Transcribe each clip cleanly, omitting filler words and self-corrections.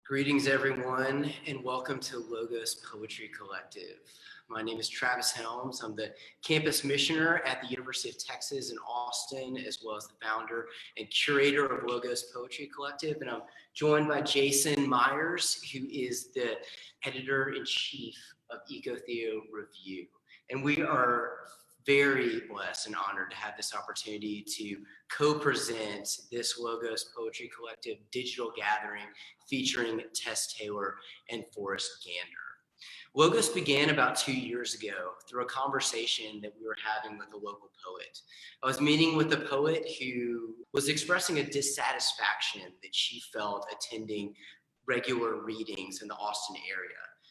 Greetings, everyone, and welcome to LOGOS Poetry Collective. My name is Travis Helms. I'm the campus missioner at the University of Texas in Austin, as well as the founder and curator of LOGOS Poetry Collective. And I'm joined by Jason Myers, who is the editor-in-chief of EcoTheo Review. And we are very blessed and honored to have this opportunity to co-present this LOGOS Poetry Collective digital gathering featuring Tess and Forrest Gander. LOGOS began about 2 years ago through a conversation that we were having with a local poet. I was meeting with a poet who was expressing a dissatisfaction that she felt attending regular readings in the Austin area.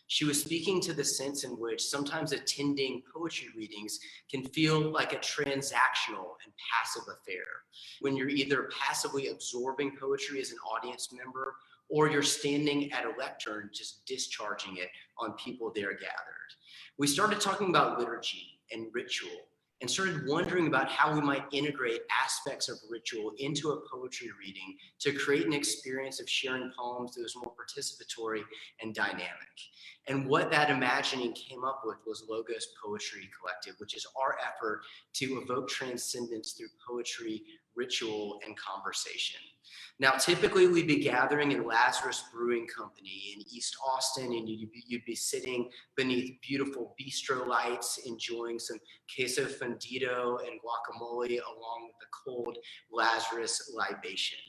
She was speaking to the sense in which sometimes attending poetry readings can feel like a transactional and passive affair, when you're either passively absorbing poetry as an audience member or you're standing at a lectern just discharging it on people there gathered. We started talking about liturgy and ritual and started wondering about how we might integrate aspects of ritual into a poetry reading to create an experience of sharing poems that was more participatory and dynamic. And what that imagining came up with was LOGOS Poetry Collective, which is our effort to evoke transcendence through poetry, ritual, and conversation. Now, typically we'd be gathering in Lazarus Brewing Company in East Austin, and you'd be sitting beneath beautiful bistro lights, enjoying some queso fundido and guacamole along with the cold Lazarus libation.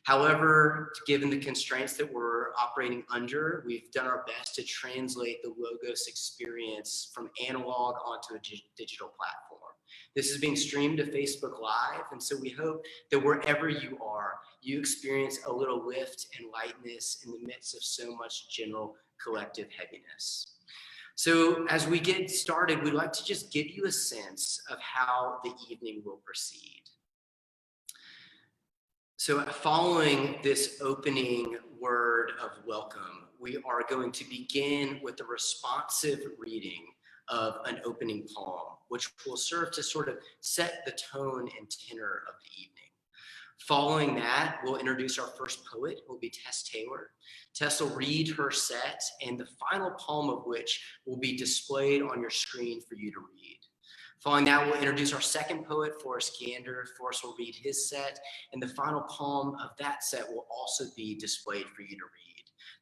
However, given the constraints that we're operating under, we've done our best to translate the LOGOS experience from analog onto a digital platform. This is being streamed to Facebook Live, and so we hope that wherever you are, you experience a little lift and lightness in the midst of so much general collective heaviness. So as we get started, we'd like to just give you a sense of how the evening will proceed. So following this opening word of welcome, we are going to begin with a responsive reading of an opening poem, which will serve to sort of set the tone and tenor of the evening. Following that, we'll introduce our first poet, who will be Tess Taylor. Tess will read her set, and the final poem of which will be displayed on your screen for you to read. Following that, we'll introduce our second poet, Forrest Gander. Forrest will read his set, and the final poem of that set will also be displayed for you to read.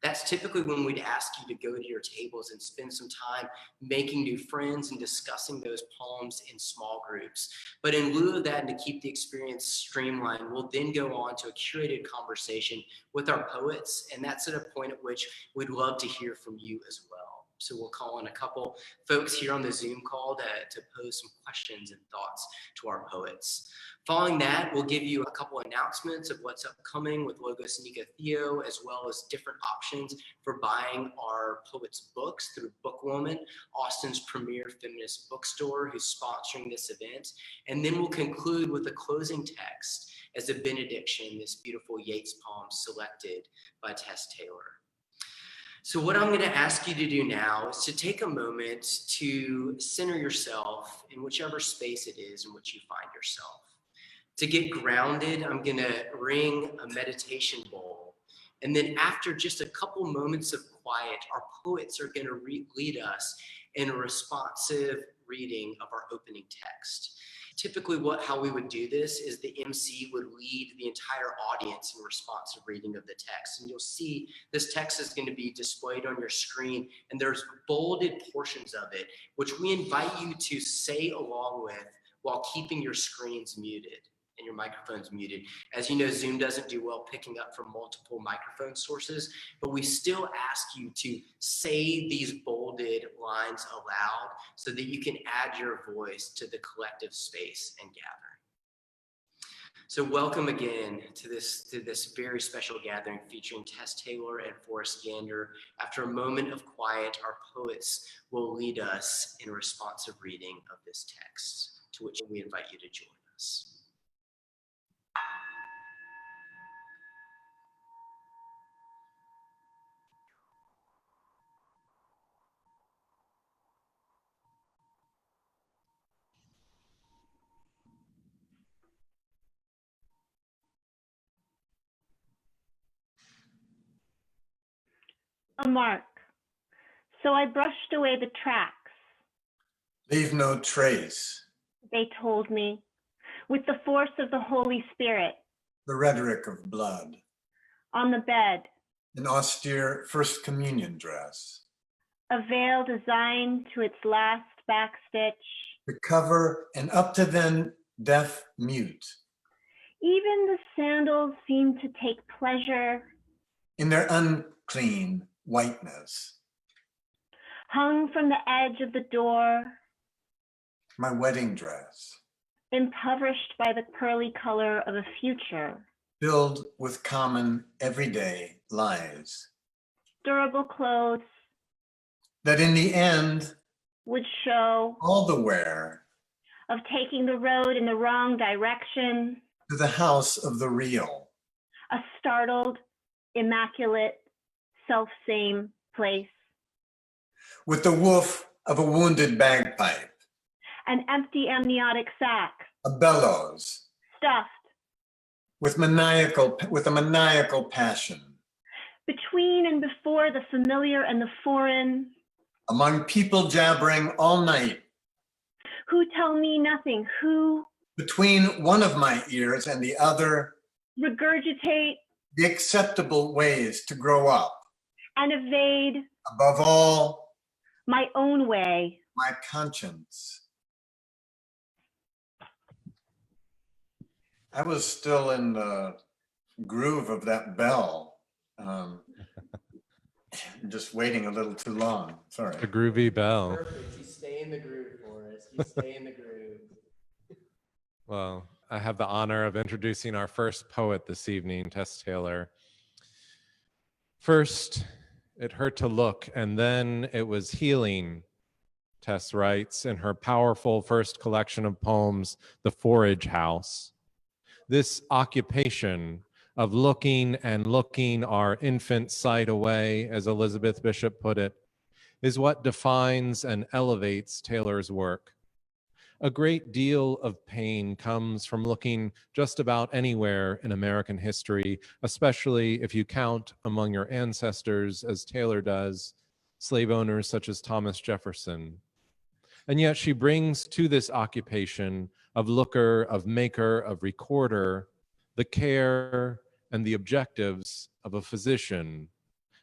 That's typically when we'd ask you to go to your tables and spend some time making new friends and discussing those poems in small groups. But in lieu of that, and to keep the experience streamlined, we'll then go on to a curated conversation with our poets, and that's at a point at which we'd love to hear from you as well. So we'll call on a couple folks here on the Zoom call to pose some questions and thoughts to our poets. Following that, we'll give you a couple announcements of what's upcoming with LOGOS and EcoTheo, as well as different options for buying our poets' books through Bookwoman, Austin's premier feminist bookstore, who's sponsoring this event. And then we'll conclude with a closing text as a benediction, this beautiful Yeats poem selected by Tess Taylor. So what I'm going to ask you to do now is to take a moment to center yourself in whichever space it is in which you find yourself. To get grounded, I'm going to ring a meditation bowl. And then after just a couple moments of quiet, our poets are going to lead us in a responsive reading of our opening text. Typically how we would do this is the MC would lead the entire audience in responsive reading of the text. And you'll see this text is going to be displayed on your screen, and there's bolded portions of it, which we invite you to say along with while keeping your screens muted and your microphones muted. As you know, Zoom doesn't do well picking up from multiple microphone sources, but we still ask you to say these bolded lines aloud so that you can add your voice to the collective space and gathering. So welcome again to this very special gathering featuring Tess Taylor and Forrest Gander. After a moment of quiet, our poets will lead us in a responsive reading of this text, to which we invite you to join us. a mark. So I brushed away the tracks. Leave no trace. They told me, with the force of the Holy Spirit. The rhetoric of blood. On the bed. An austere First Communion dress. A veil designed to its last backstitch. To cover an up to then deaf mute. Even the sandals seemed to take pleasure in their unclean whiteness. Hung from the edge of the door. My wedding dress. Impoverished by the pearly color of a future. Filled with common everyday lies. Durable clothes. That in the end would show all the wear of taking the road in the wrong direction. To the house of the real. A startled, immaculate, self-same place. With the woof of a wounded bagpipe. An empty amniotic sac. A bellows. Stuffed. With a maniacal passion. Between and before the familiar and the foreign. Among people jabbering all night. Who tell me nothing, who. Between one of my ears and the other. Regurgitate. The acceptable ways to grow up. And evade. Above all. My own way. My conscience. I was still in the groove of that bell. Just waiting a little too long. Sorry. The groovy bell. Perfect. You stay in the groove, Forrest. You stay in the groove. Well, I have the honor of introducing our first poet this evening, Tess Taylor. First, it hurt to look, and then it was healing, Tess writes in her powerful first collection of poems, The Forage House. This occupation of looking and looking our infant sight away, as Elizabeth Bishop put it, is what defines and elevates Taylor's work. A great deal of pain comes from looking just about anywhere in American history, especially if you count among your ancestors, as Taylor does, slave owners such as Thomas Jefferson. And yet she brings to this occupation of looker, of maker, of recorder, the care and the objectives of a physician.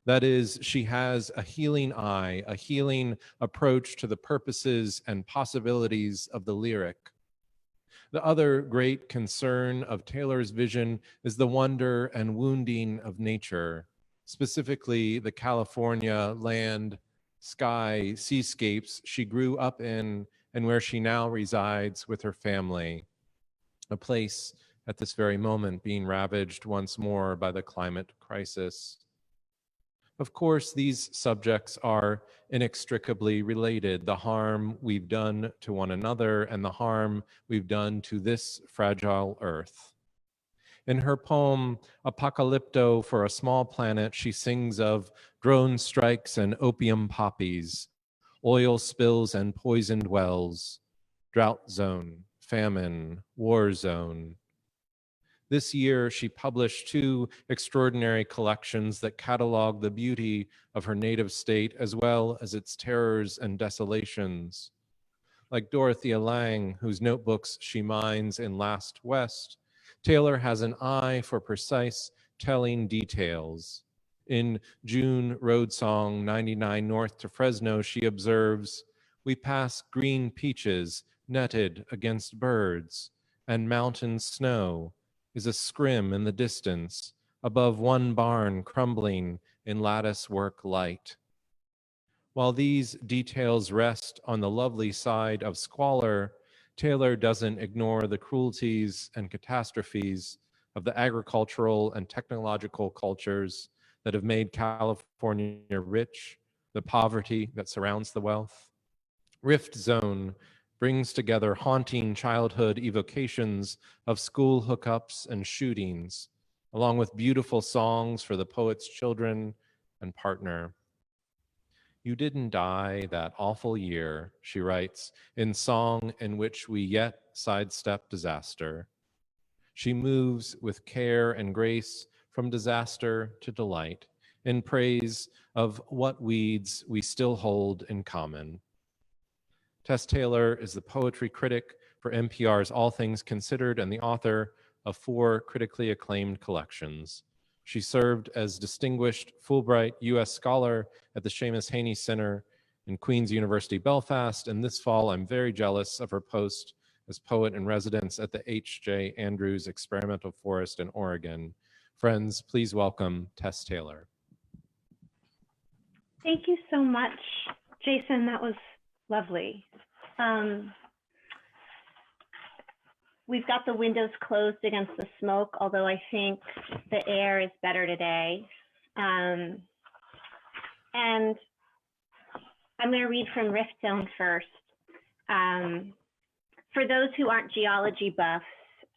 That is, she has a healing eye, a healing approach to the purposes and possibilities of the lyric. The other great concern of Taylor's vision is the wonder and wounding of nature, specifically the California land, sky, seascapes she grew up in and where she now resides with her family, a place at this very moment being ravaged once more by the climate crisis. Of course, these subjects are inextricably related, the harm we've done to one another and the harm we've done to this fragile earth. In her poem, Apocalypto for a Small Planet, she sings of drone strikes and opium poppies, oil spills and poisoned wells, drought zone, famine, war zone. This year, she published 2 extraordinary collections that catalog the beauty of her native state as well as its terrors and desolations. Like Dorothea Lange, whose notebooks she mines in Last West, Taylor has an eye for precise telling details. In June Road Song 99 North to Fresno, she observes, "We pass green peaches netted against birds, and mountain snow is a scrim in the distance, above one barn crumbling in lattice work light." While these details rest on the lovely side of squalor, Taylor doesn't ignore the cruelties and catastrophes of the agricultural and technological cultures that have made California rich, the poverty that surrounds the wealth. Rift Zone brings together haunting childhood evocations of school hookups and shootings, along with beautiful songs for the poet's children and partner. "You didn't die that awful year," she writes, in song in which we yet sidestep disaster. She moves with care and grace from disaster to delight, in praise of what weeds we still hold in common. Tess Taylor is the poetry critic for NPR's All Things Considered and the author of 4 critically acclaimed collections. She served as Distinguished Fulbright U.S. Scholar at the Seamus Heaney Center in Queen's University, Belfast, and this fall I'm very jealous of her post as poet in residence at the H.J. Andrews Experimental Forest in Oregon. Friends, please welcome Tess Taylor. Thank you so much, Jason. That was lovely. We've got the windows closed against the smoke, although I think the air is better today. And I'm going to read from Rift Zone first. For those who aren't geology buffs,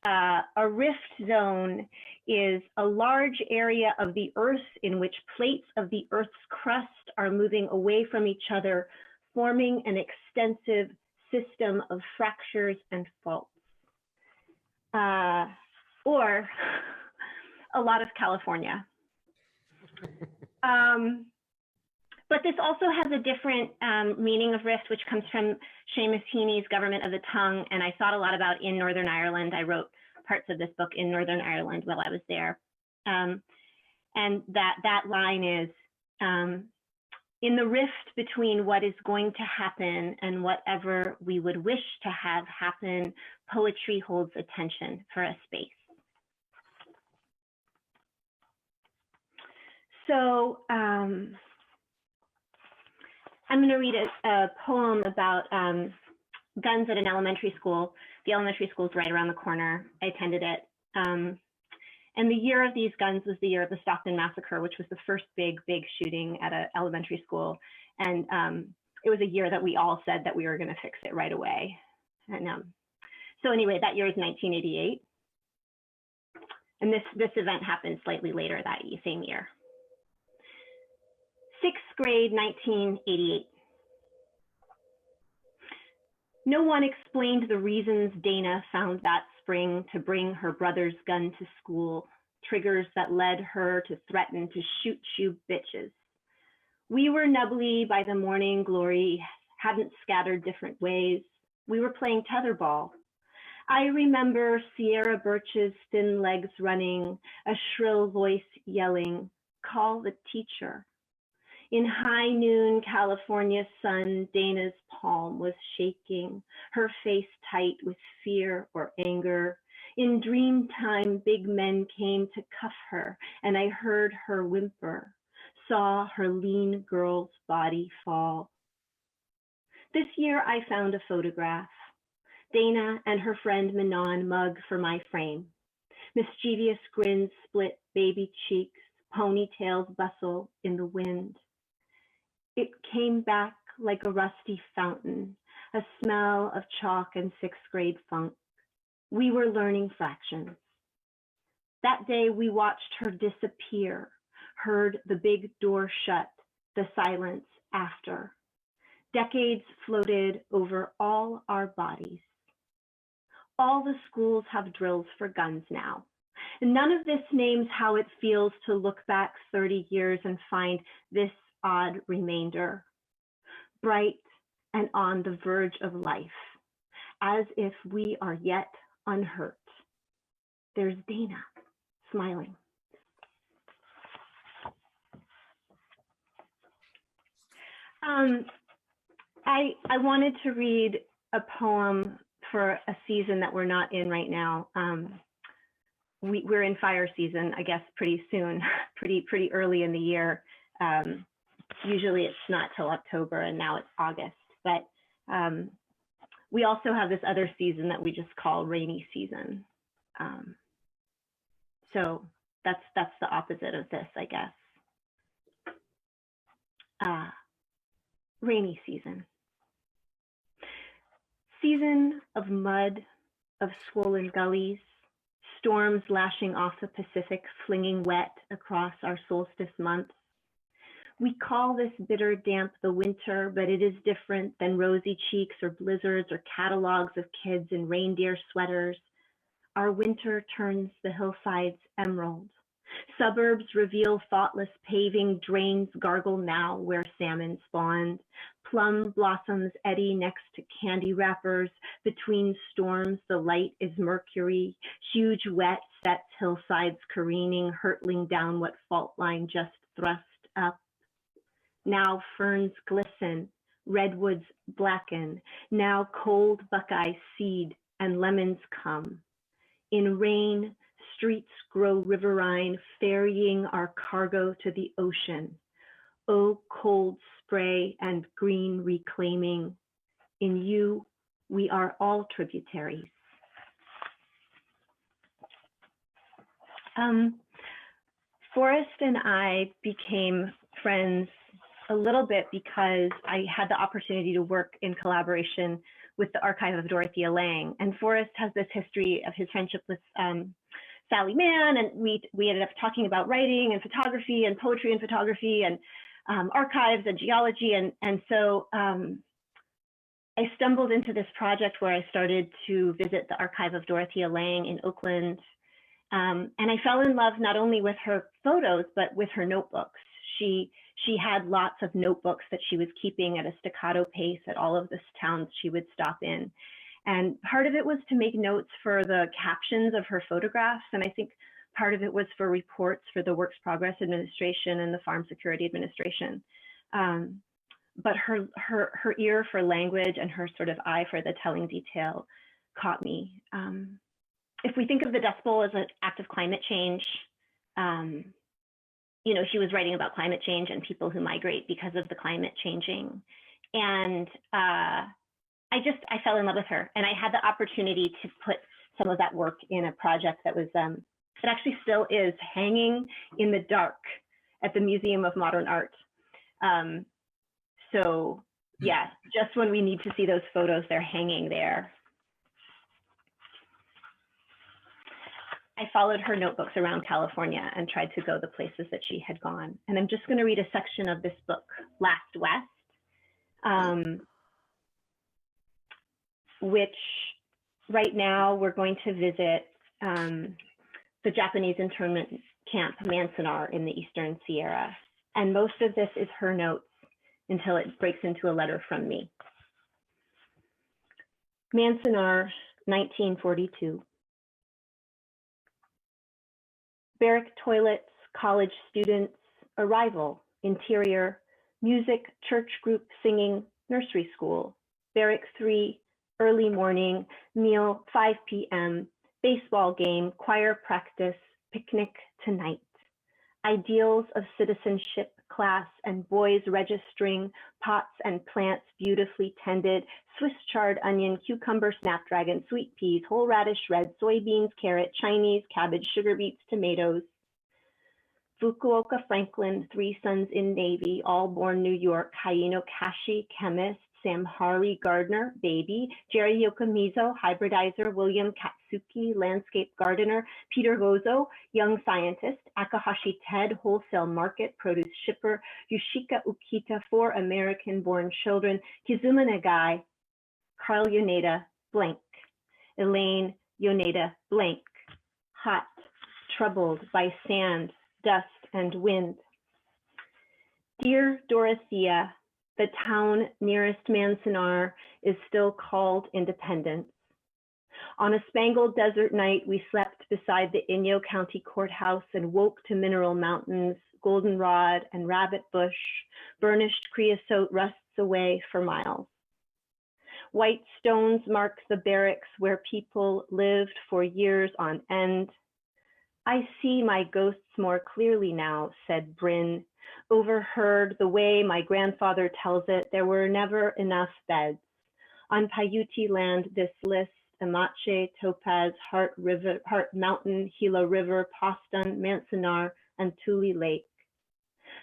a rift zone is a large area of the Earth in which plates of the Earth's crust are moving away from each other, forming an extensive system of fractures and faults. Or a lot of California. But this also has a different meaning of rift, which comes from Seamus Heaney's Government of the Tongue, and I thought a lot about in Northern Ireland. I wrote parts of this book in Northern Ireland while I was there. And that line is, in the rift between what is going to happen and whatever we would wish to have happen, poetry holds attention for a space. So I'm going to read a poem about guns at an elementary school. The elementary school is right around the corner. I attended it. And the year of these guns was the year of the Stockton Massacre, which was the first big shooting at an elementary school. And it was a year that we all said that we were going to fix it right away. And so anyway, that year is 1988. And this event happened slightly later that same year. 6th grade, 1988. No one explained the reasons Dana found that spring to bring her brother's gun to school, triggers that led her to threaten to shoot you bitches. We were nubbly by the morning glory hadn't scattered different ways. We were playing tetherball. I remember Sierra Birch's thin legs running, a shrill voice yelling, "Call the teacher." In high noon California sun, Dana's palm was shaking, her face tight with fear or anger. In dream time, big men came to cuff her, and I heard her whimper, saw her lean girl's body fall. This year I found a photograph. Dana and her friend Manon mug for my frame. Mischievous grins split baby cheeks, ponytails bustle in the wind. It came back like a rusty fountain, a smell of chalk and 6th grade funk. We were learning fractions. That day we watched her disappear, heard the big door shut, the silence after. Decades floated over all our bodies. All the schools have drills for guns now. None of this names how it feels to look back 30 years and find this odd remainder, bright and on the verge of life, as if we are yet unhurt. There's Dana, smiling. I wanted to read a poem for a season that we're not in right now. We're in fire season, I guess, pretty soon, pretty early in the year. Usually it's not till October, and now it's August. But we also have this other season that we just call rainy season. So that's the opposite of this, I guess. Rainy season. Season of mud, of swollen gullies, storms lashing off the Pacific, flinging wet across our solstice months. We call this bitter damp the winter, but it is different than rosy cheeks or blizzards or catalogs of kids in reindeer sweaters. Our winter turns the hillsides emerald, Suburbs reveal thoughtless paving, drains gargle now where salmon spawned. Plum blossoms eddy next to candy wrappers. Between storms, the light is mercury. Huge wet sets hillsides careening, hurtling down what fault line just thrust up. Now ferns glisten, redwoods blacken. Now cold buckeye seed and lemons come. In rain, streets grow riverine, ferrying our cargo to the ocean. Oh, cold spray and green reclaiming. In you, we are all tributaries. Forrest and I became friends a little bit because I had the opportunity to work in collaboration with the Archive of Dorothea Lange. And Forrest has this history of his friendship with Sally Mann, and we ended up talking about writing and photography and poetry and photography and archives and geology. And so I stumbled into this project where I started to visit the Archive of Dorothea Lange in Oakland. And I fell in love not only with her photos, but with her notebooks. She had lots of notebooks that she was keeping at a staccato pace at all of the towns she would stop in. And part of it was to make notes for the captions of her photographs. And I think part of it was for reports for the Works Progress Administration and the Farm Security Administration. But her ear for language and her sort of eye for the telling detail caught me. If we think of the Dust Bowl as an act of climate change, you know, she was writing about climate change and people who migrate because of the climate changing. And I fell in love with her. And I had the opportunity to put some of that work in a project that was, it actually still is hanging in the dark at the Museum of Modern Art. So yeah, just when we need to see those photos, they're hanging there. I followed her notebooks around California and tried to go the places that she had gone. And I'm just going to read a section of this book, Last West, which right now we're going to visit the Japanese internment camp Manzanar in the Eastern Sierra. And most of this is her notes until it breaks into a letter from me. Manzanar, 1942. Barrack toilets, college students, arrival, interior, music, church group singing, nursery school, Barrack 3, early morning, meal 5 p.m., baseball game, choir practice, picnic tonight. Ideals of citizenship, class and boys registering, pots and plants beautifully tended, Swiss chard onion, cucumber, snapdragon, sweet peas, whole radish, red, soybeans, carrot, Chinese, cabbage, sugar beets, tomatoes. Fukuoka Franklin, 3 sons in Navy, all born New York, Hayano Kashi, chemist, Samhari Gardner, baby, Jerry Yokomizo, hybridizer, William Katsuki, landscape gardener, Peter Gozo, young scientist, Akahashi Ted, wholesale market, produce shipper, Yushika Ukita, 4 American-born children, Kizuma Nagai, Carl Yoneda, blank, Elaine Yoneda, blank, hot, troubled by sand, dust, and wind. Dear Dorothea, the town nearest Manzanar is still called Independence. On a spangled desert night, we slept beside the Inyo County Courthouse and woke to mineral mountains, goldenrod and rabbit bush, burnished creosote rusts away for miles. White stones mark the barracks where people lived for years on end. I see my ghosts more clearly now, said Bryn. Overheard the way my grandfather tells it, there were never enough beds. On Paiute land, this list, Amache, Topaz, Heart Mountain, Gila River, Poston, Manzanar, and Tule Lake.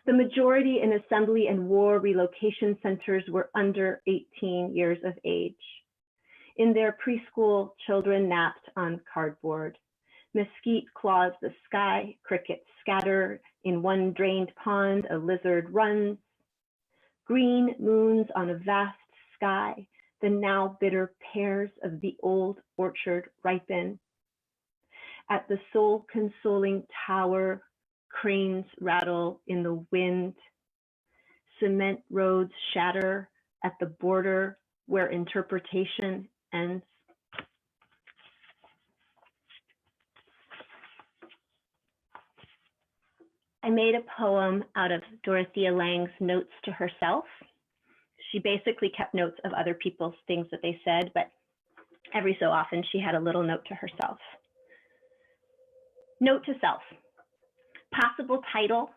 The majority in assembly and war relocation centers were under 18 years of age. In their preschool, children napped on cardboard. Mesquite claws the sky, crickets scatter. In one drained pond, a lizard runs. Green moons on a vast sky, the now bitter pears of the old orchard ripen. At the soul-consoling tower, cranes rattle in the wind, cement roads shatter at the border where interpretation ends. I made a poem out of Dorothea Lange's notes to herself. She basically kept notes of other people's things that they said, but every so often she had a little note to herself. Note to self. Possible title,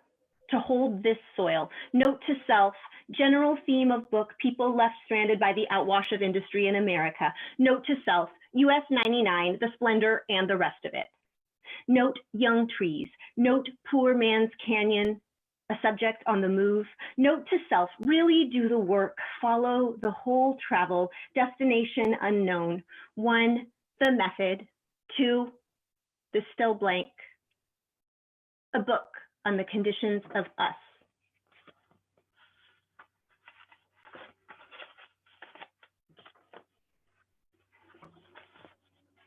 To Hold This Soil. Note to self, general theme of book, people left stranded by the outwash of industry in America. Note to self, US 99, the splendor and the rest of it. Note young trees. Note poor man's canyon, a subject on the move. Note to self, really do the work, follow the whole travel, destination unknown. 1, the method. 2, the still blank. A book on the conditions of us.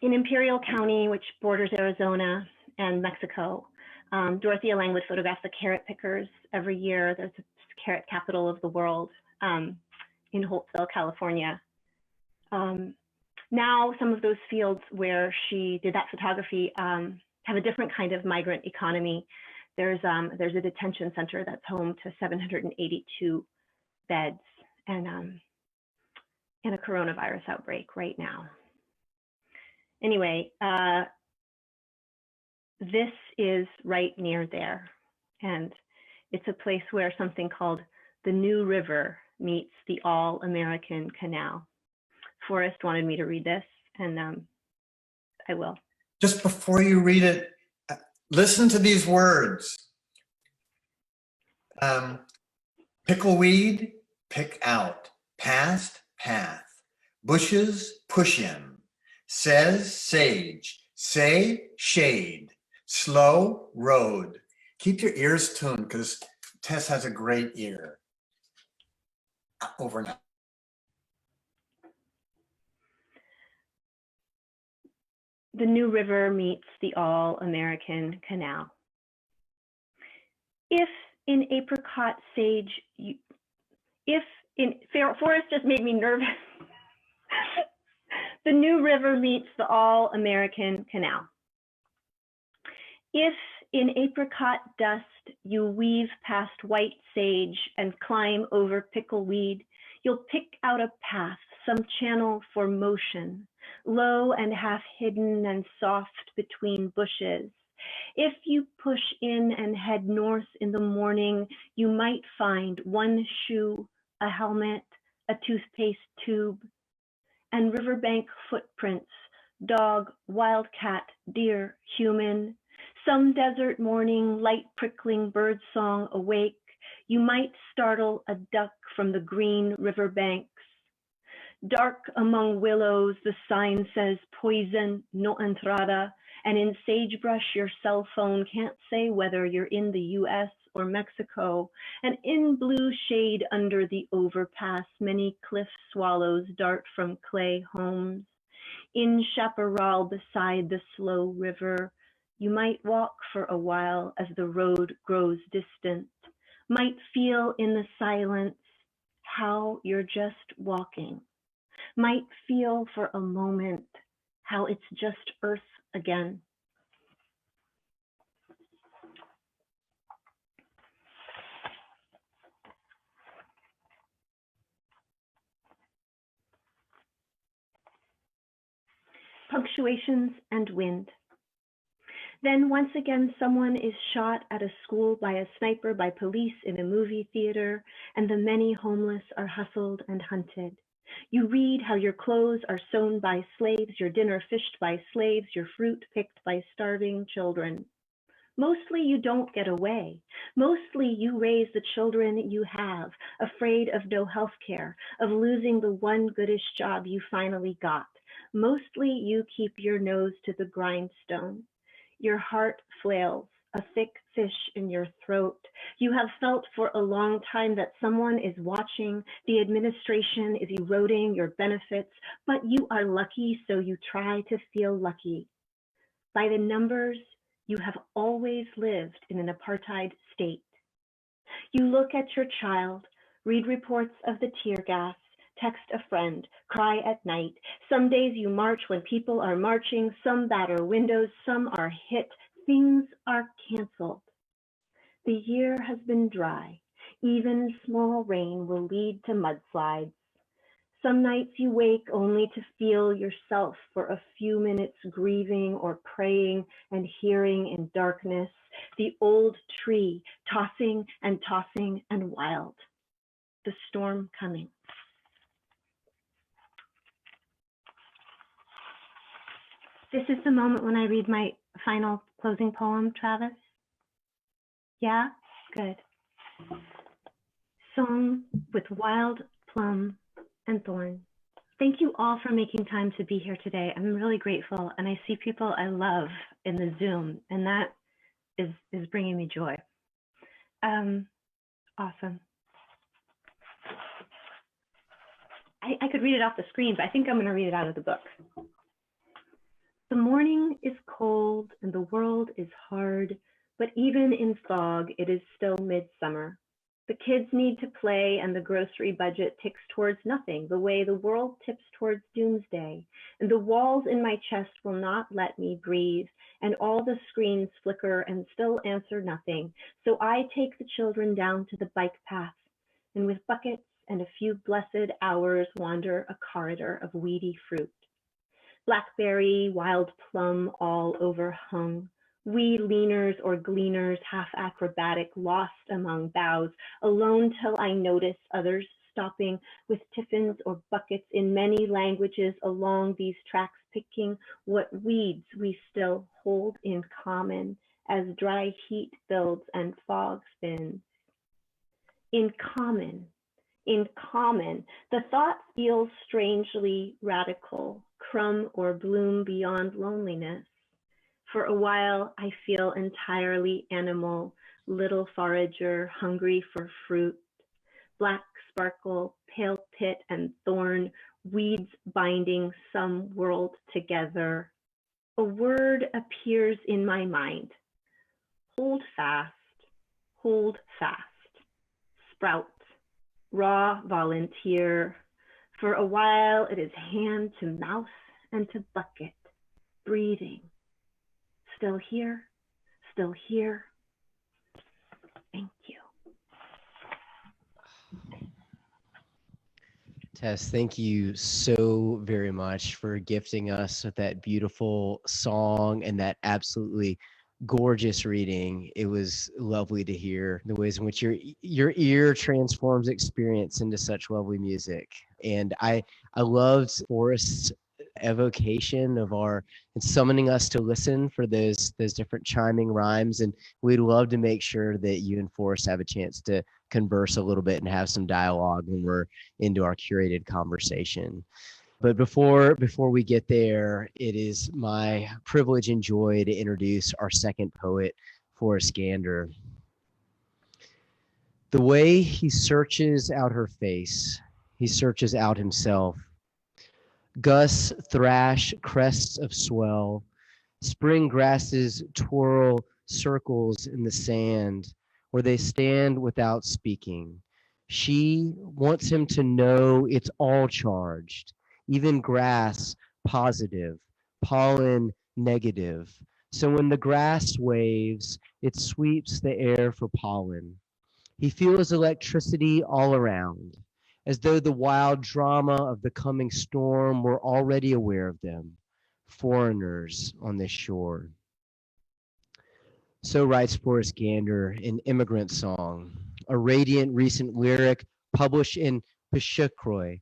In Imperial County, which borders Arizona and Mexico, Dorothea Lange would photograph the carrot pickers every year. There's a carrot capital of the world in Holtsville, California. Now, some of those fields where she did that photography have a different kind of migrant economy. There's a detention center that's home to 782 beds and a coronavirus outbreak right now. Anyway, this is right near there, and it's a place where something called the New River meets the All-American Canal. Forrest wanted me to read this, and I will. Just before you read it, listen to these words. Pickleweed, pick out. Past, path. Bushes, push in. Says, sage. Say, shade. Slow, road. Keep your ears tuned because Tess has a great ear. Over now. The New River meets the All-American Canal. If in apricot sage, Forrest just made me nervous. The New River meets the All-American Canal. If in apricot dust you weave past white sage and climb over pickleweed, you'll pick out a path, some channel for motion, low and half hidden and soft between bushes. If you push in and head north in the morning, you might find one shoe, a helmet, a toothpaste tube, and riverbank footprints, dog, wildcat, deer, human. Some desert morning, light prickling bird song awake, you might startle a duck from the green riverbanks. Dark among willows, the sign says poison, no entrada, and in sagebrush your cell phone can't say whether you're in the US or Mexico. And in blue shade under the overpass, many cliff swallows dart from clay homes. In chaparral beside the slow river, you might walk for a while as the road grows distant, might feel in the silence how you're just walking, might feel for a moment how it's just earth again. Punctuations and wind. Then once again, someone is shot at a school by a sniper, by police in a movie theater, and the many homeless are hustled and hunted. You read how your clothes are sewn by slaves, your dinner fished by slaves, your fruit picked by starving children. Mostly you don't get away. Mostly you raise the children you have, afraid of no health care, of losing the one goodish job you finally got. Mostly you keep your nose to the grindstone. Your heart flails, a thick fish in your throat. You have felt for a long time that someone is watching, the administration is eroding your benefits, but you are lucky, so you try to feel lucky. By the numbers, You have always lived in an apartheid state. You look at your child, read reports of the tear gas, text a friend, cry at night. Some days you march when people are marching, some batter windows, some are hit. Things are canceled. The year has been dry. Even small rain will lead to mudslides. Some nights you wake only to feel yourself for a few minutes grieving or praying and hearing in darkness the old tree tossing and wild. The storm coming. This is the moment when I read my final closing poem, Travis. Yeah? Good. Song with wild plum and thorn. Thank you all for making time to be here today. I'm really grateful, and I see people I love in the Zoom, and that is bringing me joy. Awesome. I could read it off the screen, but I think I'm going to read it out of the book. The morning is cold and the world is hard, but even in fog, it is still midsummer. The kids need to play and the grocery budget ticks towards nothing, the way the world tips towards doomsday. And the walls in my chest will not let me breathe, and all the screens flicker and still answer nothing. So I take the children down to the bike path, and with buckets and a few blessed hours wander a corridor of weedy fruit. Blackberry, wild plum all overhung. We leaners or gleaners, half acrobatic, lost among boughs, alone till I notice others stopping with tiffins or buckets in many languages along these tracks, picking what weeds we still hold in common as dry heat builds and fog spins. In common, the thought feels strangely radical, crumb or bloom beyond loneliness. For a while, I feel entirely animal, little forager, hungry for fruit. Black sparkle, pale pit and thorn, weeds binding some world together. A word appears in my mind. Hold fast, sprout, raw volunteer. For a while, it is hand to mouth and to bucket, breathing. Still here. Thank you. Tess, thank you so very much for gifting us with that beautiful song and that absolutely gorgeous reading. It was lovely to hear the ways in which your ear transforms experience into such lovely music. And I loved Forrest's evocation of our and summoning us to listen for those different chiming rhymes, and we'd love to make sure that you and Forrest have a chance to converse a little bit and have some dialogue when we're into our curated conversation. But before we get there, it is my privilege and joy to introduce our second poet, Forrest Gander. The way he searches out her face, he searches out himself. Gus thrash crests of swell, spring grasses twirl circles in the sand, where they stand without speaking. She wants him to know it's all charged, even grass positive, pollen negative. So when the grass waves, it sweeps the air for pollen. He feels electricity all around, as though the wild drama of the coming storm were already aware of them, foreigners on this shore. So writes Forrest Gander in Immigrant Song, a radiant recent lyric published in Przekrój,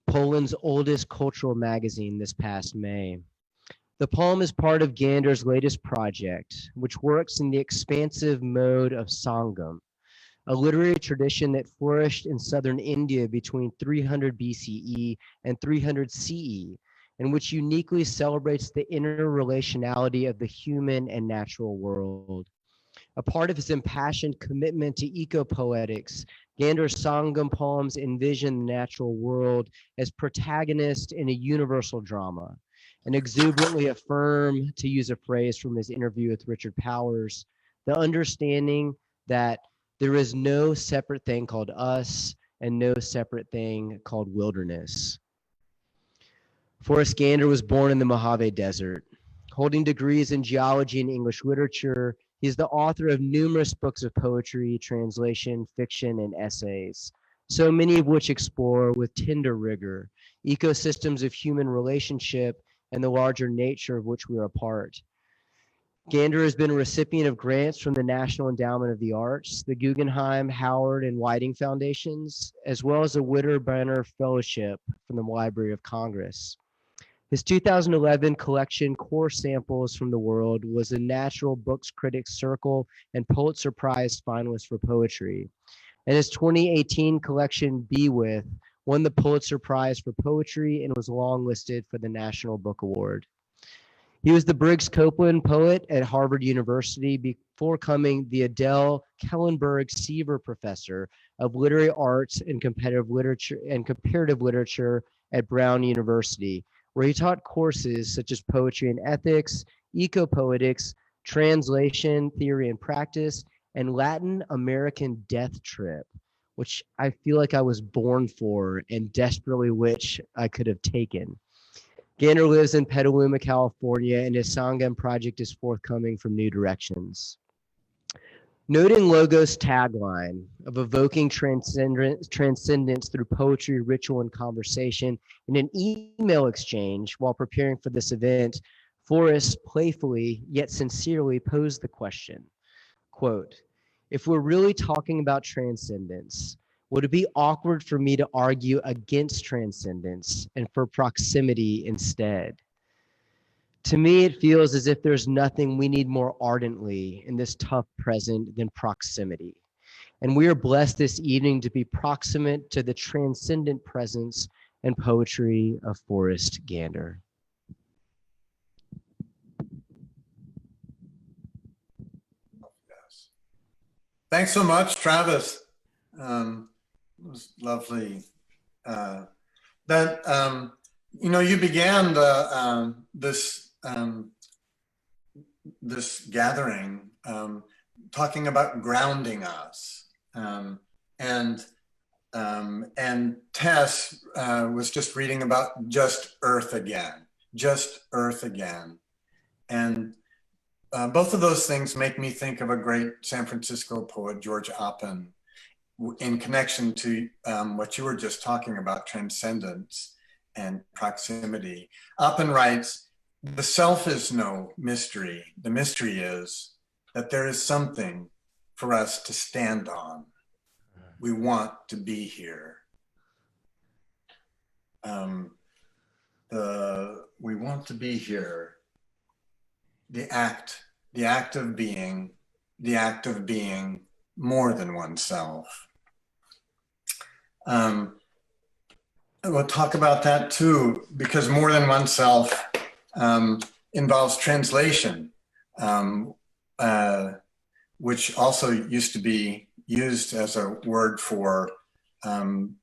Poland's oldest cultural magazine this past May. The poem is part of Gander's latest project, which works in the expansive mode of Sangam, a literary tradition that flourished in southern India between 300 BCE and 300 CE, and which uniquely celebrates the interrelationality of the human and natural world. A part of his impassioned commitment to eco-poetics, Gander's Sangam poems envision the natural world as protagonist in a universal drama, and exuberantly affirm, to use a phrase from his interview with Richard Powers, the understanding that there is no separate thing called us and no separate thing called wilderness. Forrest Gander was born in the Mojave Desert. Holding degrees in geology and English literature, he is the author of numerous books of poetry, translation, fiction, and essays, so many of which explore with tender rigor ecosystems of human relationship and the larger nature of which we are a part. Gander has been a recipient of grants from the National Endowment of the Arts, the Guggenheim, Howard, and Whiting Foundations, as well as a Witter-Brenner Fellowship from the Library of Congress. His 2011 collection, Core Samples from the World, was a Natural Books Critics Circle and Pulitzer Prize finalist for poetry. And his 2018 collection, Be With, won the Pulitzer Prize for poetry and was longlisted for the National Book Award. He was the Briggs Copeland Poet at Harvard University before becoming the Adele Kellenberg Seaver Professor of Literary Arts and Comparative Literature at Brown University, where he taught courses such as poetry and ethics, ecopoetics, translation, theory and practice, and Latin American Death Trip, which I feel like I was born for and desperately wish I could have taken. Gander lives in Petaluma, California, and his Sangam project is forthcoming from New Directions. Noting Logos' tagline of evoking transcendence through poetry, ritual, and conversation in an email exchange while preparing for this event, Forrest playfully yet sincerely posed the question, quote, if we're really talking about transcendence, would it be awkward for me to argue against transcendence and for proximity instead? To me, it feels as if there's nothing we need more ardently in this tough present than proximity. And we are blessed this evening to be proximate to the transcendent presence and poetry of Forrest Gander. Yes. Thanks so much, Travis. It was lovely. You began this gathering talking about grounding us, and Tess was just reading about just Earth again, and both of those things make me think of a great San Francisco poet, George Oppen, in connection to what you were just talking about, transcendence and proximity. Oppen writes, the self is no mystery. The mystery is that there is something for us to stand on. We want to be here. We want to be here. The act of being more than oneself. We'll talk about that too, because more than oneself involves translation, which also used to be used as a word for the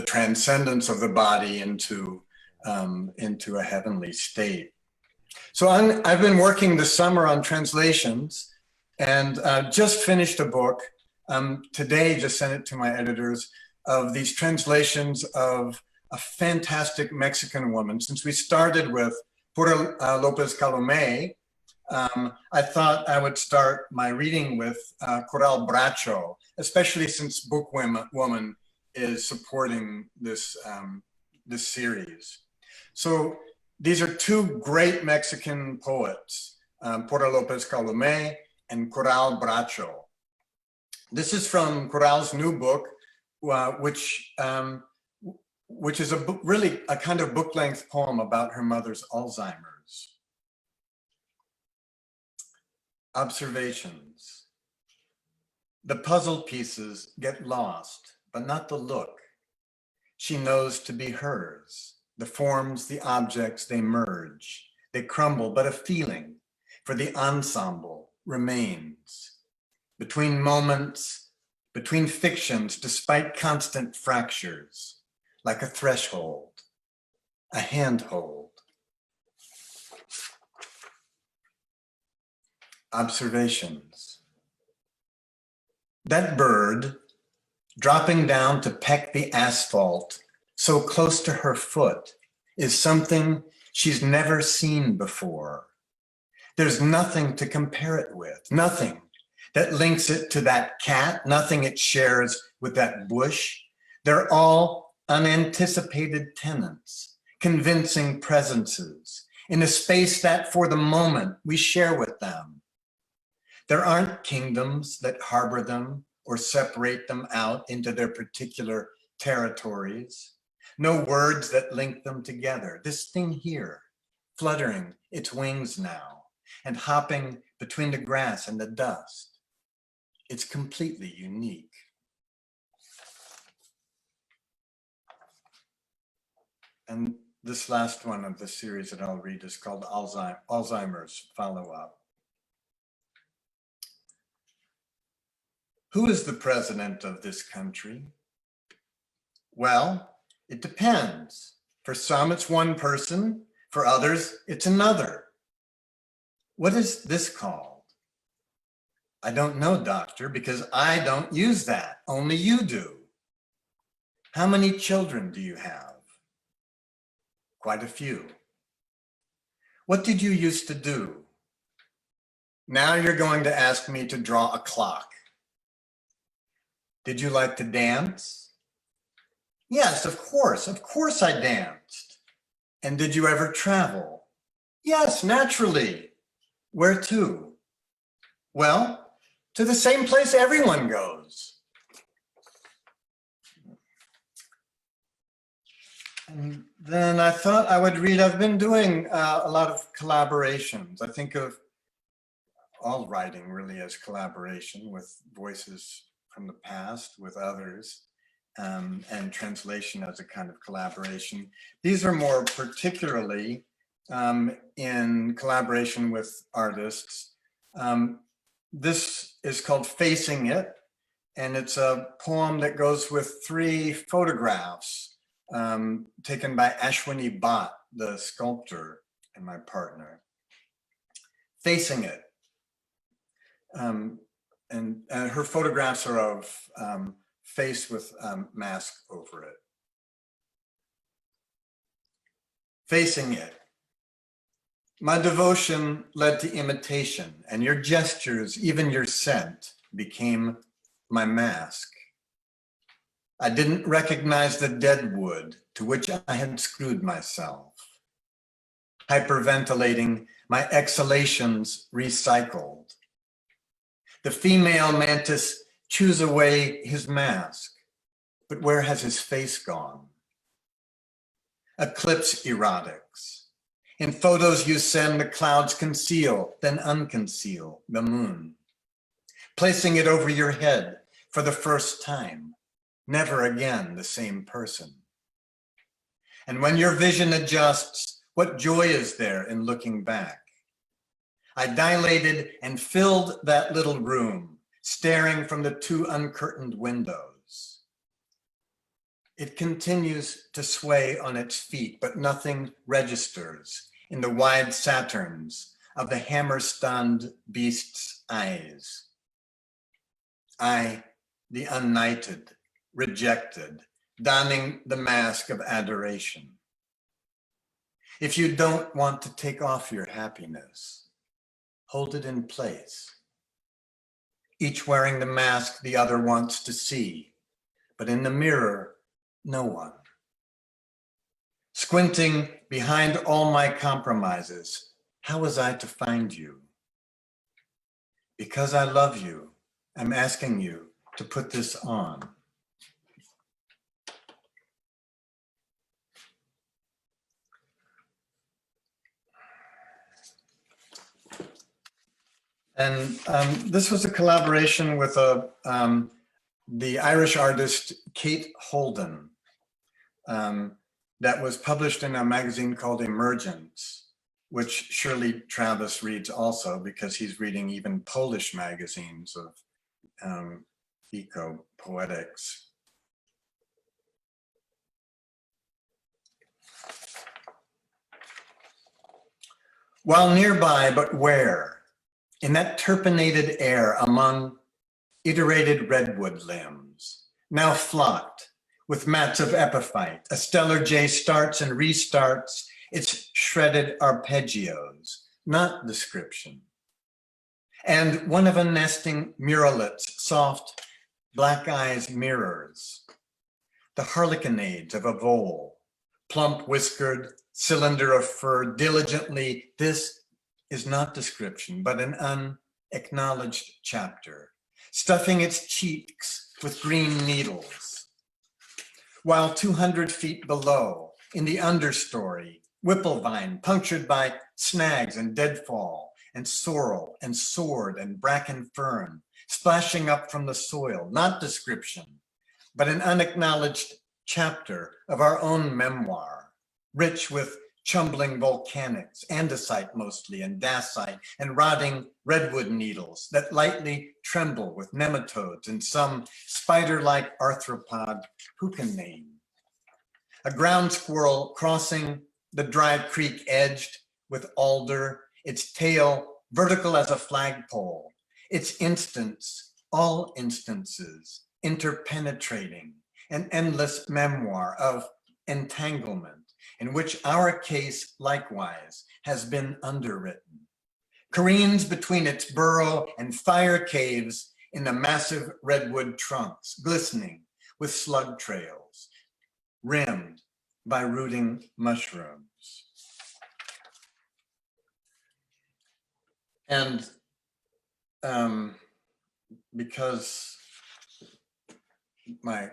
transcendence of the body into a heavenly state. So I've been working this summer on translations, and just finished a book. Today, just sent it to my editors, of these translations of a fantastic Mexican woman. Since we started with Pura Lopez Calomé, I thought I would start my reading with Coral Bracho, especially since Bookwoman is supporting this, this series. So these are two great Mexican poets, Pura Lopez Calomé and Coral Bracho. This is from Coral's new book, which is really a kind of book-length poem about her mother's Alzheimer's. Observations. The puzzle pieces get lost, but not the look. She knows to be hers. The forms, the objects, they merge. They crumble, but a feeling for the ensemble remains. Between moments, between fictions, despite constant fractures, like a threshold. a handhold. Observations. That bird dropping down to peck the asphalt so close to her foot is something she's never seen before. There's nothing to compare it with, nothing that links it to that cat, nothing it shares with that bush. They're all unanticipated tenants, convincing presences in a space that for the moment we share with them. There aren't kingdoms that harbor them or separate them out into their particular territories. No words that link them together. This thing here, fluttering its wings now and hopping between the grass and the dust. It's completely unique. And this last one of the series that I'll read is called Alzheimer's Follow-Up. Who is the president of this country? Well, it depends. For some, it's one person. For others, it's another. What is this called? I don't know, doctor, because I don't use that. Only you do. How many children do you have? Quite a few. What did you used to do? Now you're going to ask me to draw a clock. Did you like to dance? Yes, of course I danced. And did you ever travel? Yes, naturally. Where to? Well, to the same place everyone goes. And then I thought I would read, I've been doing a lot of collaborations. I think of all writing really as collaboration with voices from the past, with others, and translation as a kind of collaboration. These are more particularly in collaboration with artists. This is called Facing It, and it's a poem that goes with 3 photographs taken by Ashwini Bhatt, the sculptor and my partner. Facing It. And her photographs are of face with mask over it. Facing it. My devotion led to imitation, and your gestures, even your scent, became my mask. I didn't recognize the dead wood to which I had screwed myself. Hyperventilating, my exhalations recycled. The female mantis chews away his mask, but where has his face gone? Eclipse erotics. In photos you send, the clouds conceal, then unconceal the moon. Placing it over your head for the first time, never again the same person. And when your vision adjusts, what joy is there in looking back? I dilated and filled that little room, staring from the 2 uncurtained windows. It continues to sway on its feet, but nothing registers in the wide Saturns of the hammer-stunned beast's eyes. I, the unknighted, rejected, donning the mask of adoration. If you don't want to take off your happiness, hold it in place. Each wearing the mask the other wants to see, but in the mirror, no one. Squinting behind all my compromises, how was I to find you? Because I love you, I'm asking you to put this on. And this was a collaboration with the Irish artist Kate Holden that was published in a magazine called Emergence, which surely Travis reads also because he's reading even Polish magazines of eco-poetics. While nearby, but where? In that turpinated air among iterated redwood limbs, now flocked with mats of epiphyte, a stellar jay starts and restarts its shredded arpeggios, not description. And one of a nesting murrelet's soft black eyes mirrors the harlequinades of a vole, plump whiskered, cylinder of fur, diligently. This is not description, but an unacknowledged chapter, stuffing its cheeks with green needles. While 200 feet below, in the understory, whipplevine punctured by snags and deadfall, and sorrel and sword and bracken fern, splashing up from the soil, not description, but an unacknowledged chapter of our own memoir, rich with chumbling volcanics, andesite mostly, and dacite, and rotting redwood needles that lightly tremble with nematodes and some spider-like arthropod who can name. A ground squirrel crossing the dry creek edged with alder, its tail vertical as a flagpole, its instance, all instances, interpenetrating, an endless memoir of entanglement in which our case likewise has been underwritten, careens between its burrow and fire caves in the massive redwood trunks, glistening with slug trails, rimmed by rooting mushrooms. And because my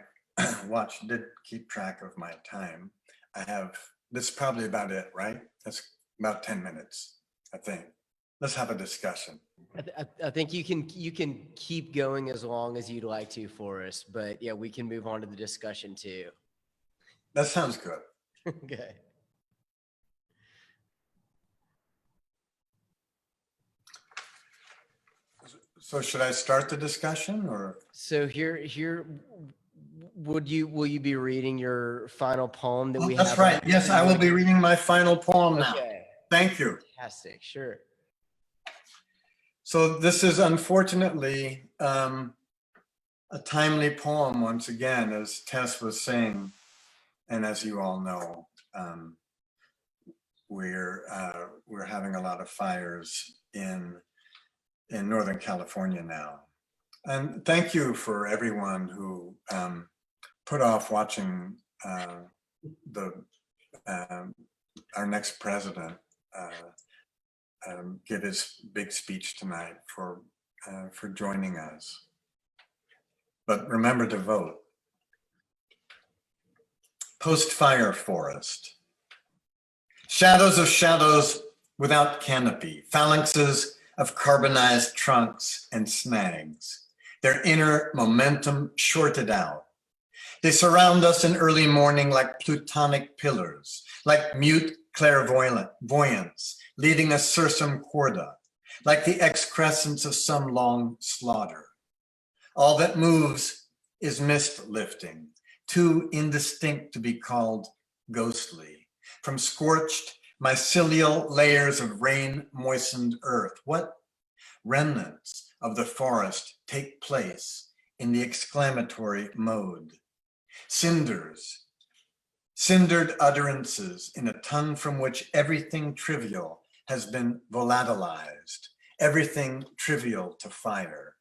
watch did keep track of my time, I have, this is probably about it, right? That's about 10 minutes, I think. Let's have a discussion. I think you can keep going as long as you'd like to, Forrest, but yeah, we can move on to the discussion too. That sounds good. Okay. So should I start the discussion or? So here, will you be reading your final poem that we have? That's right. Yes, I will be reading my final poem now. Okay. Thank you. Fantastic. Sure. So this is unfortunately a timely poem once again, as Tess was saying, and as you all know, we're having a lot of fires in Northern California now. And thank you for everyone who put off watching our next president give his big speech tonight for joining us. But remember to vote. Post-fire forest. Shadows of shadows without canopy, phalanxes of carbonized trunks and snags, their inner momentum shorted out. They surround us in early morning like plutonic pillars, like mute clairvoyance leading a sursum corda, like the excrescence of some long slaughter. All that moves is mist lifting, too indistinct to be called ghostly, from scorched mycelial layers of rain-moistened earth. What remnants of the forest take place in the exclamatory mode? Cinders, cindered utterances in a tongue from which everything trivial has been volatilized, everything trivial to fire.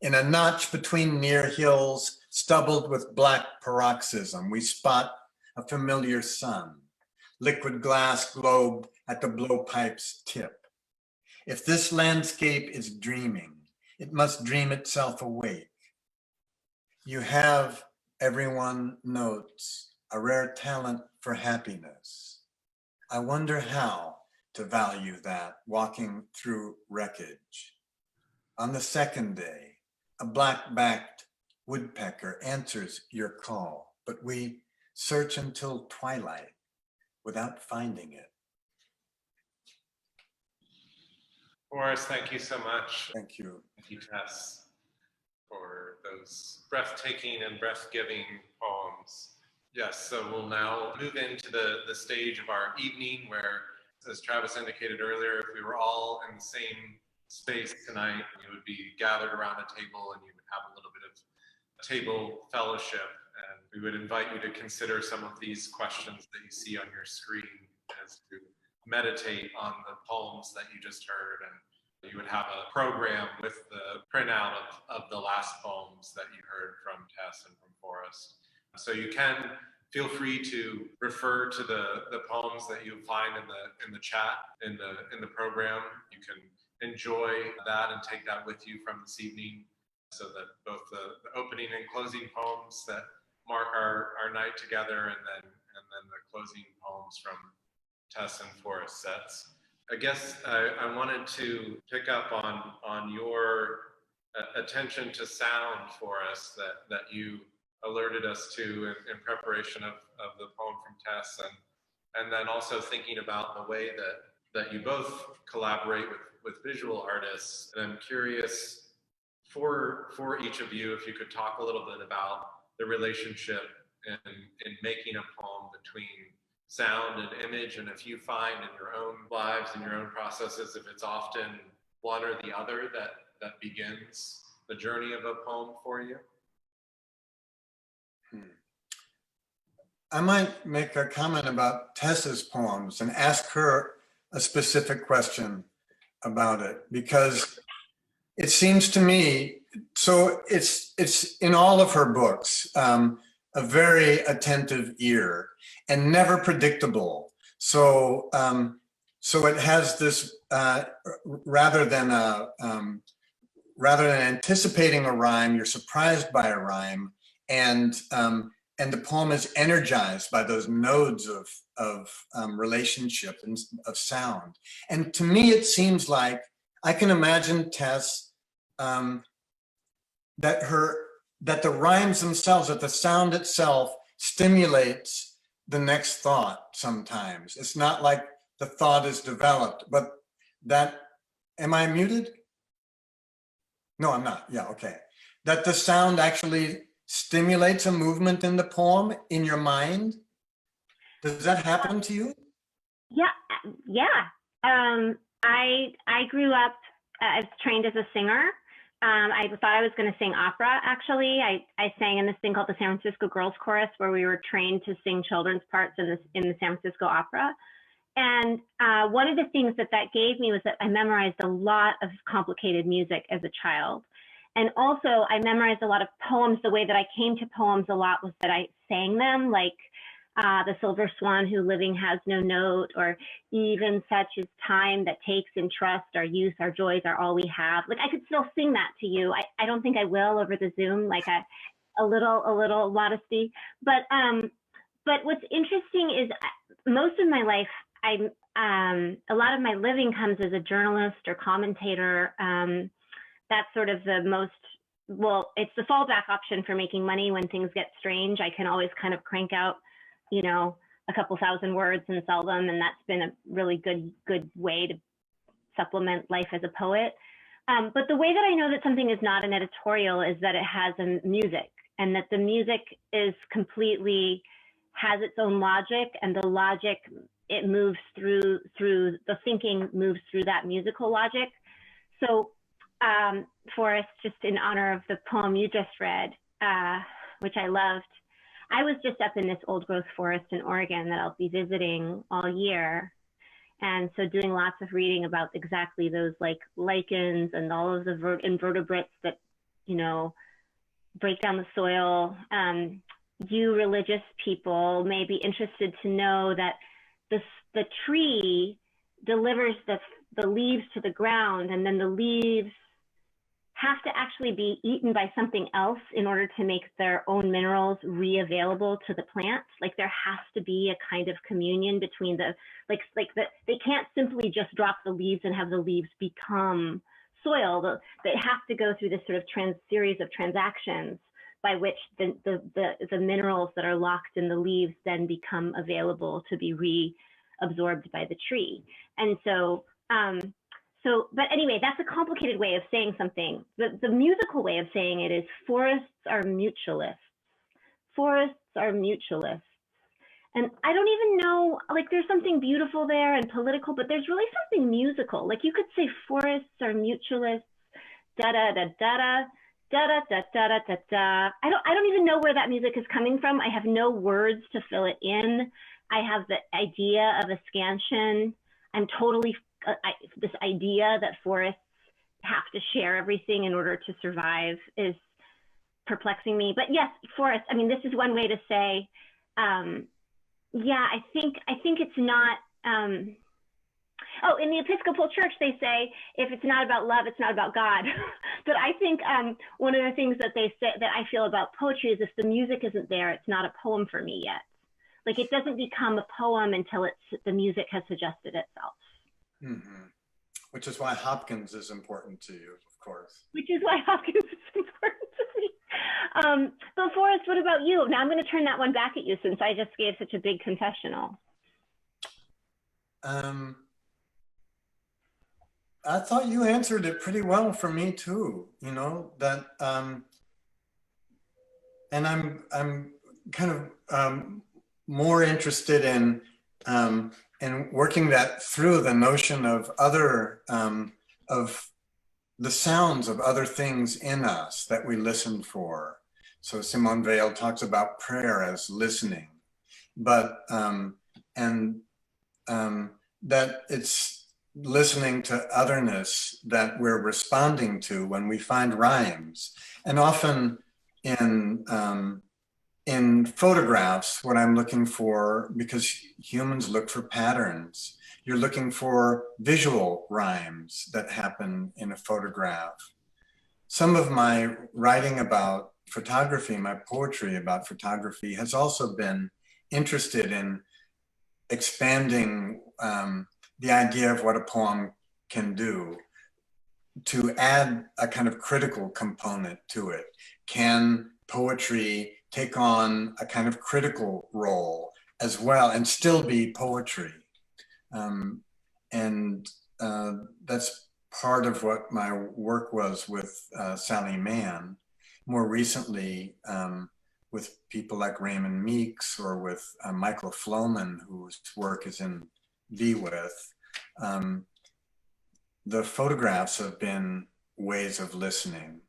In a notch between near hills, stubbled with black paroxysm, we spot a familiar sun, liquid glass globe at the blowpipe's tip. If this landscape is dreaming, it must dream itself awake. You have, everyone notes, a rare talent for happiness. I wonder how to value that walking through wreckage. On the second day, a black-backed woodpecker answers your call, but we search until twilight without finding it. Forrest, thank you so much. Thank you. Thank you, Tess, for those breathtaking and breath-giving poems. Yes, so we'll now move into the stage of our evening where as Travis indicated earlier, if we were all in the same space tonight, you would be gathered around a table and you would have a little bit of table fellowship. And we would invite you to consider some of these questions that you see on your screen as to meditate on the poems that you just heard. And you would have a program with the printout of the last poems that you heard from Tess and from Forrest. So you can feel free to refer to the poems that you find in the chat in the program. You can enjoy that and take that with you from this evening, so that both the opening and closing poems that mark our night together, and then the closing poems from Tess and Forrest sets. I guess I wanted to pick up on your attention to sound, Forrest, that you alerted us to in preparation of the poem from Tess, and then also thinking about the way that you both collaborate with visual artists. And I'm curious for each of you, if you could talk a little bit about the relationship in making a poem between sound and image, and if you find in your own lives and your own processes, if it's often one or the other that begins the journey of a poem for you. I might make a comment about Tess's poems and ask her a specific question about it, because it seems to me, so it's in all of her books, a very attentive ear and never predictable. So so it has this rather than anticipating a rhyme, you're surprised by a rhyme, and the poem is energized by those nodes of relationship and of sound. And to me, it seems like I can imagine Tess, that the rhymes themselves, that the sound itself stimulates the next thought sometimes. It's not like the thought is developed, but that, am I muted? No, I'm not. Yeah, okay. That the sound actually stimulates a movement in the poem in your mind. Does that happen to you? Yeah. I grew up, I was trained as a singer. I thought I was going to sing opera, actually. I sang in this thing called the San Francisco Girls Chorus, where we were trained to sing children's parts in the San Francisco Opera. And one of the things that gave me was that I memorized a lot of complicated music as a child. And also I memorized a lot of poems. The way that I came to poems a lot was that I sang them, like the silver swan who living has no note, or even such is time that takes in trust, our youth, our joys are all we have. Like, I could still sing that to you. I don't think I will over the Zoom, like a little modesty. But what's interesting is most of my life, a lot of my living comes as a journalist or commentator. That's sort of the most, well, it's the fallback option for making money when things get strange. I can always kind of crank out, you know, a couple thousand words and sell them. And that's been a really good way to supplement life as a poet. But the way that I know that something is not an editorial is that it has a music, and that the music is completely, has its own logic, and the logic, it moves through the thinking moves through that musical logic. So Forrest, just in honor of the poem you just read, which I loved, I was just up in this old growth forest in Oregon that I'll be visiting all year. And so doing lots of reading about exactly those like lichens and all of the invertebrates that, you know, break down the soil. You religious people may be interested to know that the tree delivers the leaves to the ground, and then the leaves have to actually be eaten by something else in order to make their own minerals re-available to the plants. Like, there has to be a kind of communion between they can't simply just drop the leaves and have the leaves become soil. They have to go through this sort of series of transactions by which the minerals that are locked in the leaves then become available to be reabsorbed by the tree. And so, but anyway, that's a complicated way of saying something. The musical way of saying it is forests are mutualists. Forests are mutualists. And I don't even know, like there's something beautiful there and political, but there's really something musical. Like you could say forests are mutualists, da da da da da da da da da da da da. I don't even know where that music is coming from. I have no words to fill it in. I have the idea of a scansion. I'm totally this idea that forests have to share everything in order to survive is perplexing me. But yes, forest. I mean, this is one way to say. Yeah, I think it's not. Oh, in the Episcopal Church, they say if it's not about love, it's not about God. But I think one of the things that they say that I feel about poetry is if the music isn't there, it's not a poem for me yet. Like it doesn't become a poem until the music has suggested itself. Mm-hmm. Which is why Hopkins is important to you, of course. Which is why Hopkins is important to me. But Forrest, what about you? Now I'm going to turn that one back at you since I just gave such a big confessional. I thought you answered it pretty well for me too. You know that, and I'm kind of more interested in working that through the notion of other of the sounds of other things in us that we listen for. So Simone Weil talks about prayer as listening, but that it's listening to otherness that we're responding to when we find rhymes. And often in photographs, what I'm looking for, because humans look for patterns, you're looking for visual rhymes that happen in a photograph. Some of my writing about photography, my poetry about photography, has also been interested in expanding the idea of what a poem can do, to add a kind of critical component to it. Can poetry take on a kind of critical role as well and still be poetry? That's part of what my work was with Sally Mann. More recently, with people like Raymond Meeks or with Michael Floman, whose work is in VWith, the photographs have been ways of listening,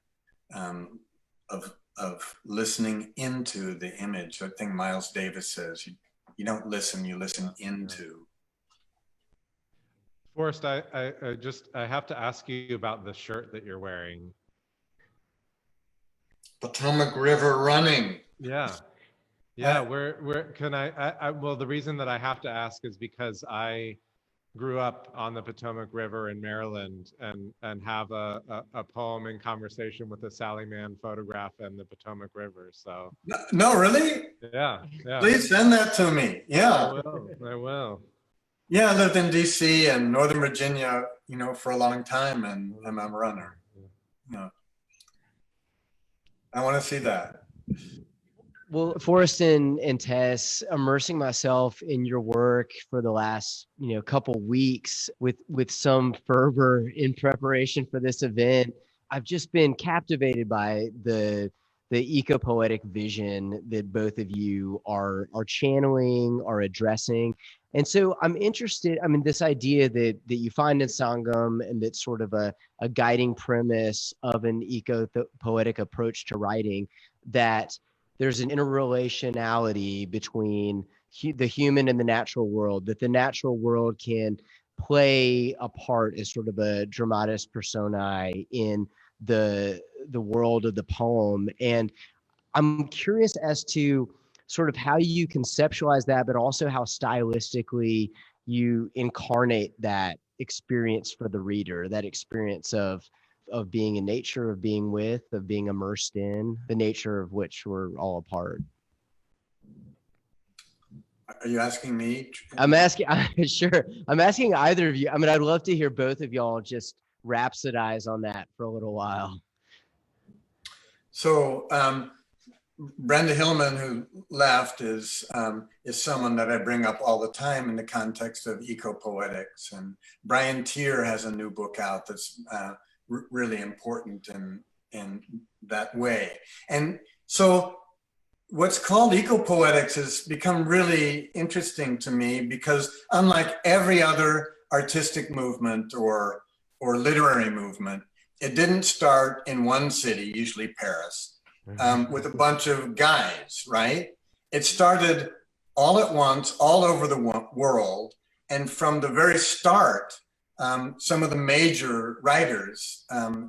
of listening into the image. I think Miles Davis says, you don't listen, you listen into. Forrest, I have to ask you about the shirt that you're wearing. Potomac River running. Yeah. Yeah, well, the reason that I have to ask is because I grew up on the Potomac River in Maryland and have a poem in conversation with a Sally Mann photograph and the Potomac River. So no, really? Yeah. Please send that to me. Yeah. I will. Yeah, I lived in DC and Northern Virginia, for a long time, and I'm a runner. Yeah. I want to see that. Well, Forrest and Tess, immersing myself in your work for the last, couple weeks with some fervor in preparation for this event, I've just been captivated by the eco-poetic vision that both of you are channeling, are addressing. And so I'm interested, this idea that you find in Sangam, and that's sort of a guiding premise of an eco-poetic approach to writing, that there's an interrelationality between the human and the natural world, that the natural world can play a part as sort of a dramatis personae in the world of the poem. And I'm curious as to sort of how you conceptualize that, but also how stylistically you incarnate that experience for the reader, that experience of being in nature, of being with, of being immersed in, the nature of which we're all a part. Are you asking me? I'm asking, sure. I'm asking either of you. I'd love to hear both of y'all just rhapsodize on that for a little while. So Brenda Hillman, who left, is someone that I bring up all the time in the context of eco-poetics. And Brian Tier has a new book out that's really important in that way. And so what's called ecopoetics has become really interesting to me because unlike every other artistic movement or literary movement, it didn't start in one city, usually Paris, with a bunch of guys, right? It started all at once, all over the world. And from the very start, some of the major writers,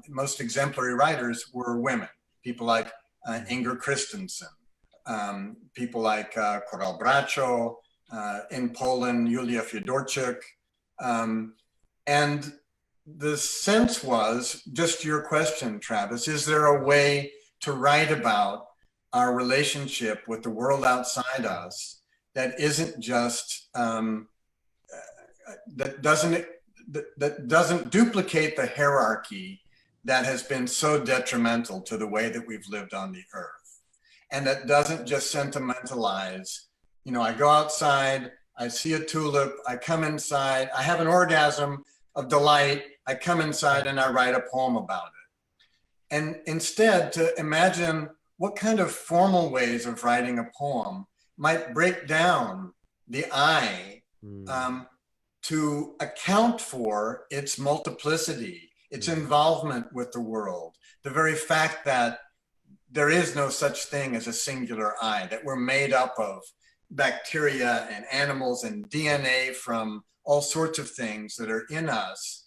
most exemplary writers were women, people like Inger Christensen, people like Coral Bracho, in Poland, Julia Fedorczyk. And the sense was, just your question, Travis, is there a way to write about our relationship with the world outside us that isn't just, that doesn't duplicate the hierarchy that has been so detrimental to the way that we've lived on the earth, and that doesn't just sentimentalize. You know, I go outside, I see a tulip, I come inside, I have an orgasm of delight, I come inside and I write a poem about it. And instead, to imagine what kind of formal ways of writing a poem might break down the I to account for its multiplicity, its involvement with the world, the very fact that there is no such thing as a singular I, that we're made up of bacteria and animals and DNA from all sorts of things that are in us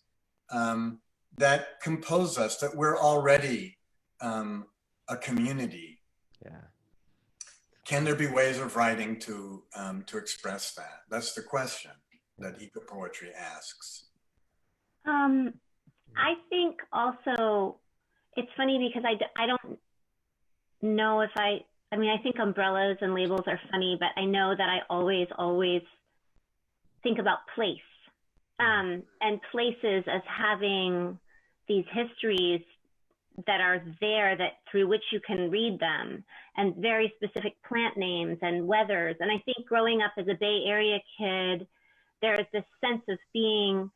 that compose us, that we're already a community. Yeah. Can there be ways of writing to express that? That's the question that eco-poetry asks. I think also it's funny because I don't know if I mean, I think umbrellas and labels are funny, but I know that I always think about place, and places as having these histories that are there, that through which you can read them, and very specific plant names and weathers. And I think growing up as a Bay Area kid, there is this sense of being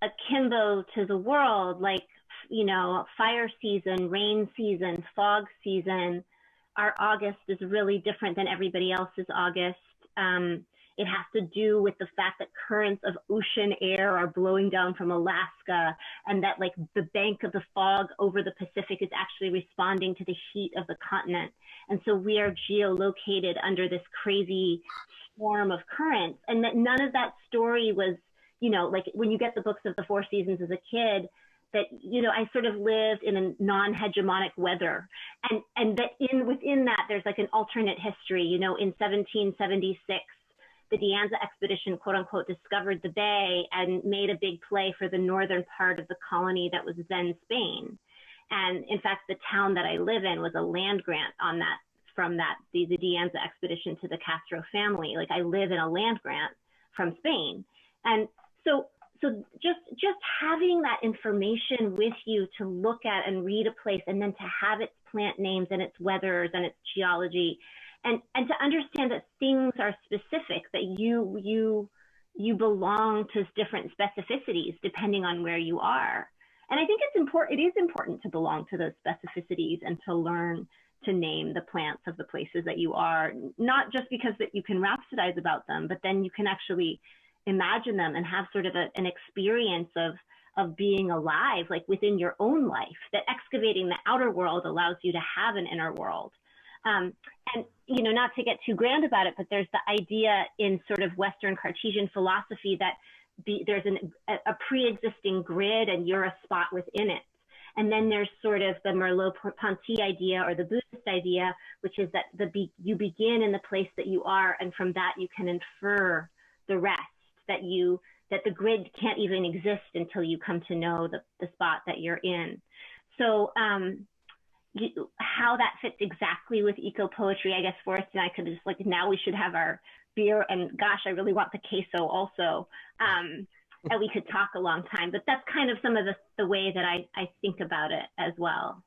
akimbo to the world, like, you know, fire season, rain season, fog season. Our August is really different than everybody else's August. It has to do with the fact that currents of ocean air are blowing down from Alaska, and that like the bank of the fog over the Pacific is actually responding to the heat of the continent. And so we are geolocated under this crazy swarm of currents, and that none of that story was, you know, like when you get the books of the Four Seasons as a kid, that, you know, I sort of lived in a non-hegemonic weather, and that within that there's like an alternate history. You know, in 1776, the De Anza expedition, quote unquote, discovered the bay and made a big play for the northern part of the colony that was then Spain. And in fact, the town that I live in was a land grant on that, from that, the De Anza expedition to the Castro family. Like, I live in a land grant from Spain. And so just having that information with you to look at and read a place, and then to have its plant names and its weathers and its geology, and to understand that things are specific, that you belong to different specificities depending on where you are. And I think it is important to belong to those specificities and to learn to name the plants of the places that you are, not just because that you can rhapsodize about them, but then you can actually imagine them and have sort of an experience of being alive, like within your own life, that excavating the outer world allows you to have an inner world. And, you know, not to get too grand about it, but there's the idea in sort of Western Cartesian philosophy that there's a pre-existing grid and you're a spot within it. And then there's sort of the Merleau-Ponty idea, or the Buddhist idea, which is that you begin in the place that you are, and from that you can infer the rest, that the grid can't even exist until you come to know the spot that you're in. So how that fits exactly with eco-poetry, I guess Forrest and I could just, like, now we should have our beer, and gosh, I really want the queso also. And we could talk a long time, but that's kind of some of the way that I think about it as well.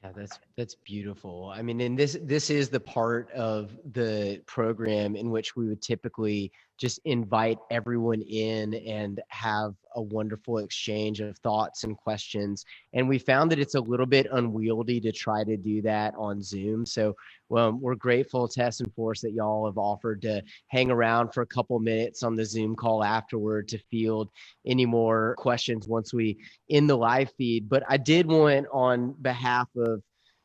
Yeah, that's beautiful. I mean, and this is the part of the program in which we would typically just invite everyone in and have a wonderful exchange of thoughts and questions. And we found that it's a little bit unwieldy to try to do that on Zoom. So we're grateful, Tess and Forrest, that y'all have offered to hang around for a couple minutes on the Zoom call afterward to field any more questions once we end the live feed. But I did want, on behalf of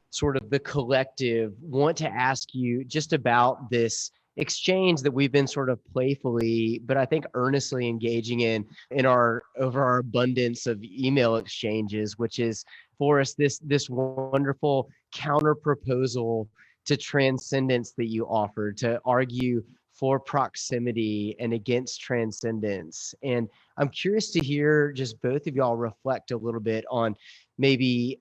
sort of the collective, want to ask you just about this exchange that we've been sort of playfully, but I think earnestly engaging in our over our abundance of email exchanges, which is, Forrest, this wonderful counter proposal to transcendence that you offered, to argue for proximity and against transcendence. And I'm curious to hear just both of y'all reflect a little bit on maybe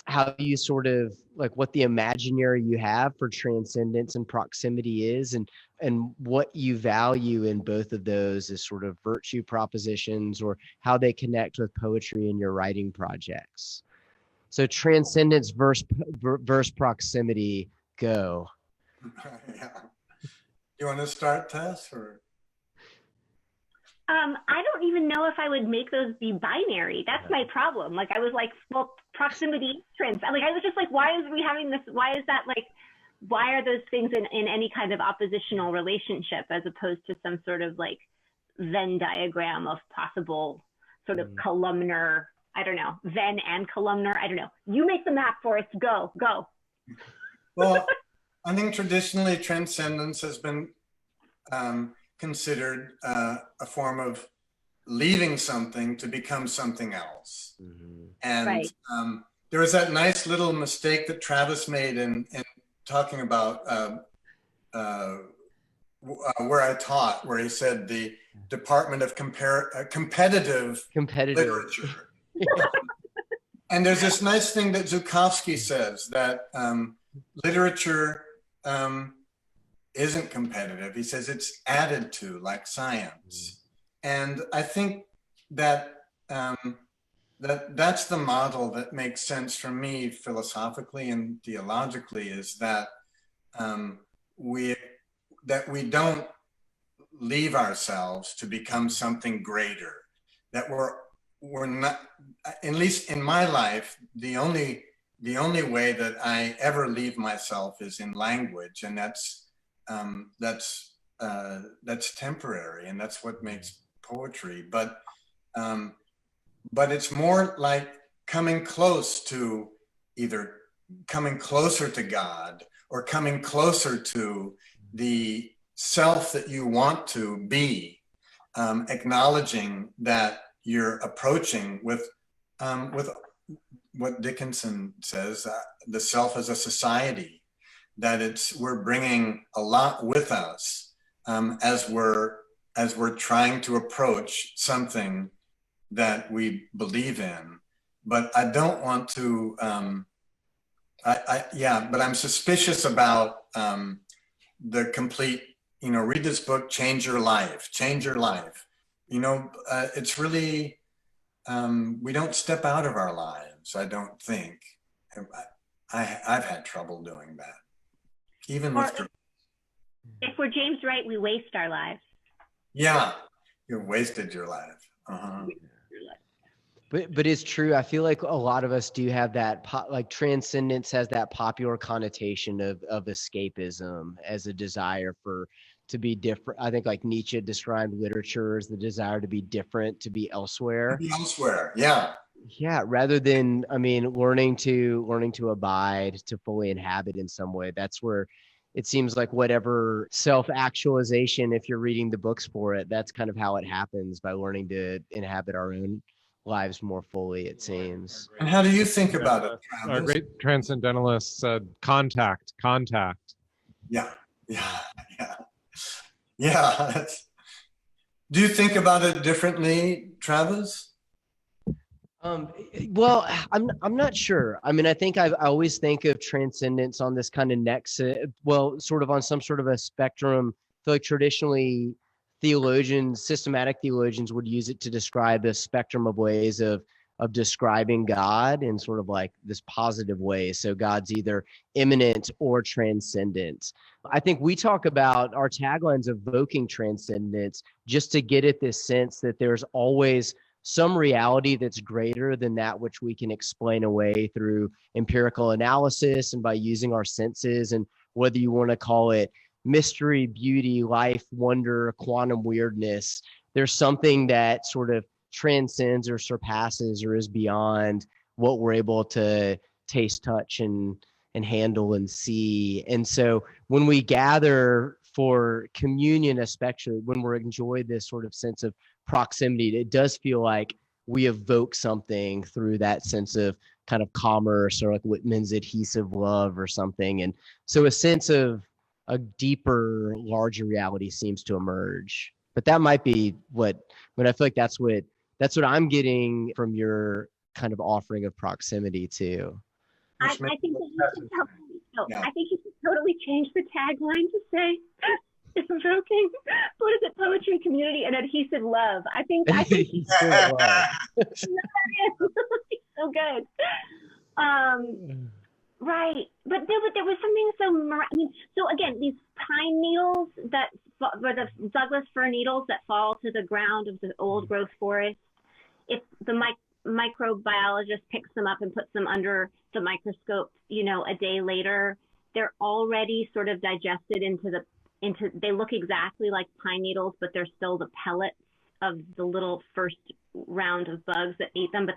how you sort of, like, what the imaginary you have for transcendence and proximity is, and what you value in both of those as sort of virtue propositions, or how they connect with poetry in your writing projects. So transcendence versus proximity, go. Yeah. You want to start, Tess, or? I don't even know if I would make those be binary. That's my problem. Like, I was like, well, proximity, trans. Like, I was just like, why is we having this? Why is that, like, why are those things in any kind of oppositional relationship, as opposed to some sort of like Venn diagram of possible sort of columnar, I don't know, Venn and columnar, I don't know. You make the map for us. Go. Well, I think traditionally transcendence has been considered a form of leaving something to become something else. Mm-hmm. And right. There was that nice little mistake that Travis made in talking about where I taught, where he said the Department of Competitive Literature. And there's this nice thing that Zukowski says, that literature isn't competitive. He says it's added to, like science. And I think that that's the model that makes sense for me philosophically and theologically, is that we don't leave ourselves to become something greater, that we're not, at least in my life, the only way that I ever leave myself is in language, and that's temporary, and that's what makes poetry. But it's more like coming close to, either coming closer to God or coming closer to the self that you want to be, acknowledging that you're approaching with what Dickinson says, the self as a society, that we're bringing a lot with us as we're trying to approach something that we believe in. But I don't want to, but I'm suspicious about the complete, read this book, change your life. It's really, we don't step out of our lives, I don't think. I've had trouble doing that. Even with, if we're James Wright, we waste our lives. Yeah, you wasted your life. Uh-huh. But it's true. I feel like a lot of us do have that, like transcendence has that popular connotation of escapism, as a desire to be different. I think, like, Nietzsche described literature as the desire to be different, to be elsewhere. Yeah. Yeah, rather than, learning to abide, to fully inhabit in some way. That's where it seems like whatever self-actualization, if you're reading the books for it, that's kind of how it happens, by learning to inhabit our own lives more fully, it seems. And how do you think about it, Travis? Our great transcendentalist said, contact. Yeah. Do you think about it differently, Travis? Well, I'm not sure. I think I always think of transcendence on this kind of next, sort of on some sort of a spectrum. I feel like traditionally systematic theologians would use it to describe a spectrum of ways of of describing God in sort of like this positive way. So God's either immanent or transcendent. I think we talk about our taglines evoking transcendence just to get at this sense that there's always some reality that's greater than that which we can explain away through empirical analysis and by using our senses. And whether you want to call it mystery, beauty, life, wonder, quantum weirdness, there's something that sort of transcends or surpasses or is beyond what we're able to taste, touch, and handle and see. And so when we gather for communion, especially when we're enjoying this sort of sense of proximity, it does feel like we evoke something through that sense of kind of commerce or like Whitman's adhesive love or something. And so a sense of a deeper, larger reality seems to emerge. But that might be what, I feel like that's what I'm getting from your kind of offering of proximity too. I think that I think you should totally change the tagline to say evoking, what is it, poetry and community and adhesive love. I think so good. Right, but there was something so so again, these pine needles that or the Douglas fir needles that fall to the ground of the old growth forest, if the microbiologist picks them up and puts them under the microscope, a day later, they're already sort of digested into they look exactly like pine needles, but they're still the pellets of the little first round of bugs that ate them. But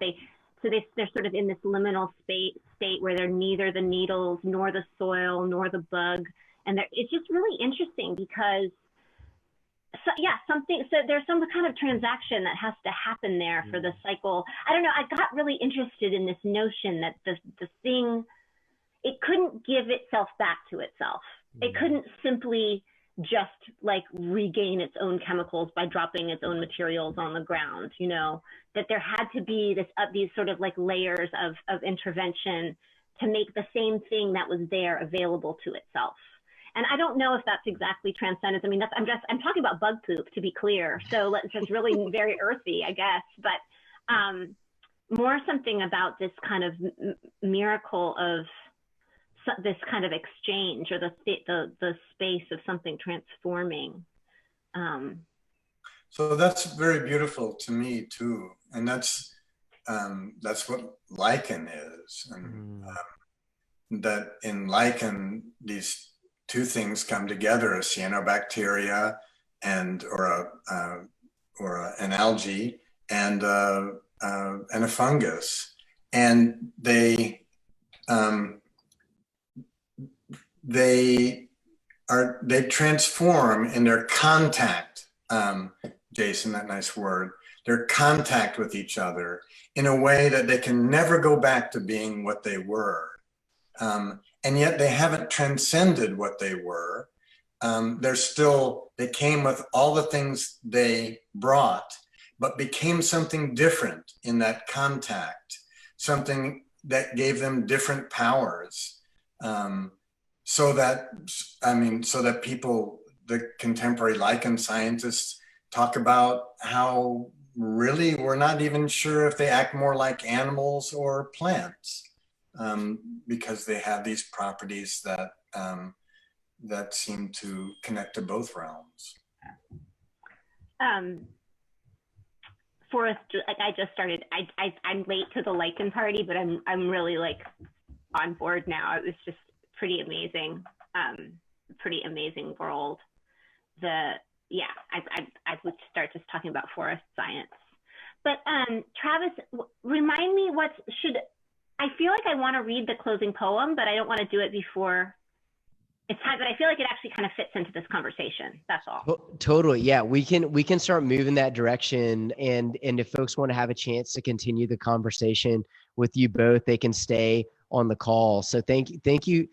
they're sort of in this liminal state where they're neither the needles nor the soil nor the bug, and it's just really interesting because there's some kind of transaction that has to happen there for the cycle. I don't know. I got really interested in this notion that the thing, it couldn't give itself back to itself. It couldn't simply just like regain its own chemicals by dropping its own materials on the ground, that there had to be these sort of like layers of intervention to make the same thing that was there available to itself. And I don't know if that's exactly transcendence. I mean, I'm talking about bug poop, to be clear. So it's really very earthy, I guess, but more something about this kind of miracle of this kind of exchange or the space of something transforming. So that's very beautiful to me too, and that's what lichen is, and that in lichen these two things come together: a cyanobacteria or an algae and a fungus, and they transform in their contact, Jason, that nice word, their contact with each other in a way that they can never go back to being what they were. And yet they haven't transcended what they were. They came with all the things they brought, but became something different in that contact, something that gave them different powers. So that people, the contemporary lichen scientists, talk about how really we're not even sure if they act more like animals or plants, because they have these properties that seem to connect to both realms. Forrest, I just started. I'm late to the lichen party, but I'm really like on board now. It was just pretty amazing world. I would start just talking about forest science. But Travis, remind me I feel like I want to read the closing poem, but I don't want to do it before it's time. But I feel like it actually kind of fits into this conversation. That's all. Totally. Yeah, we can start moving that direction. And if folks want to have a chance to continue the conversation with you both, they can stay on the call. So thank you,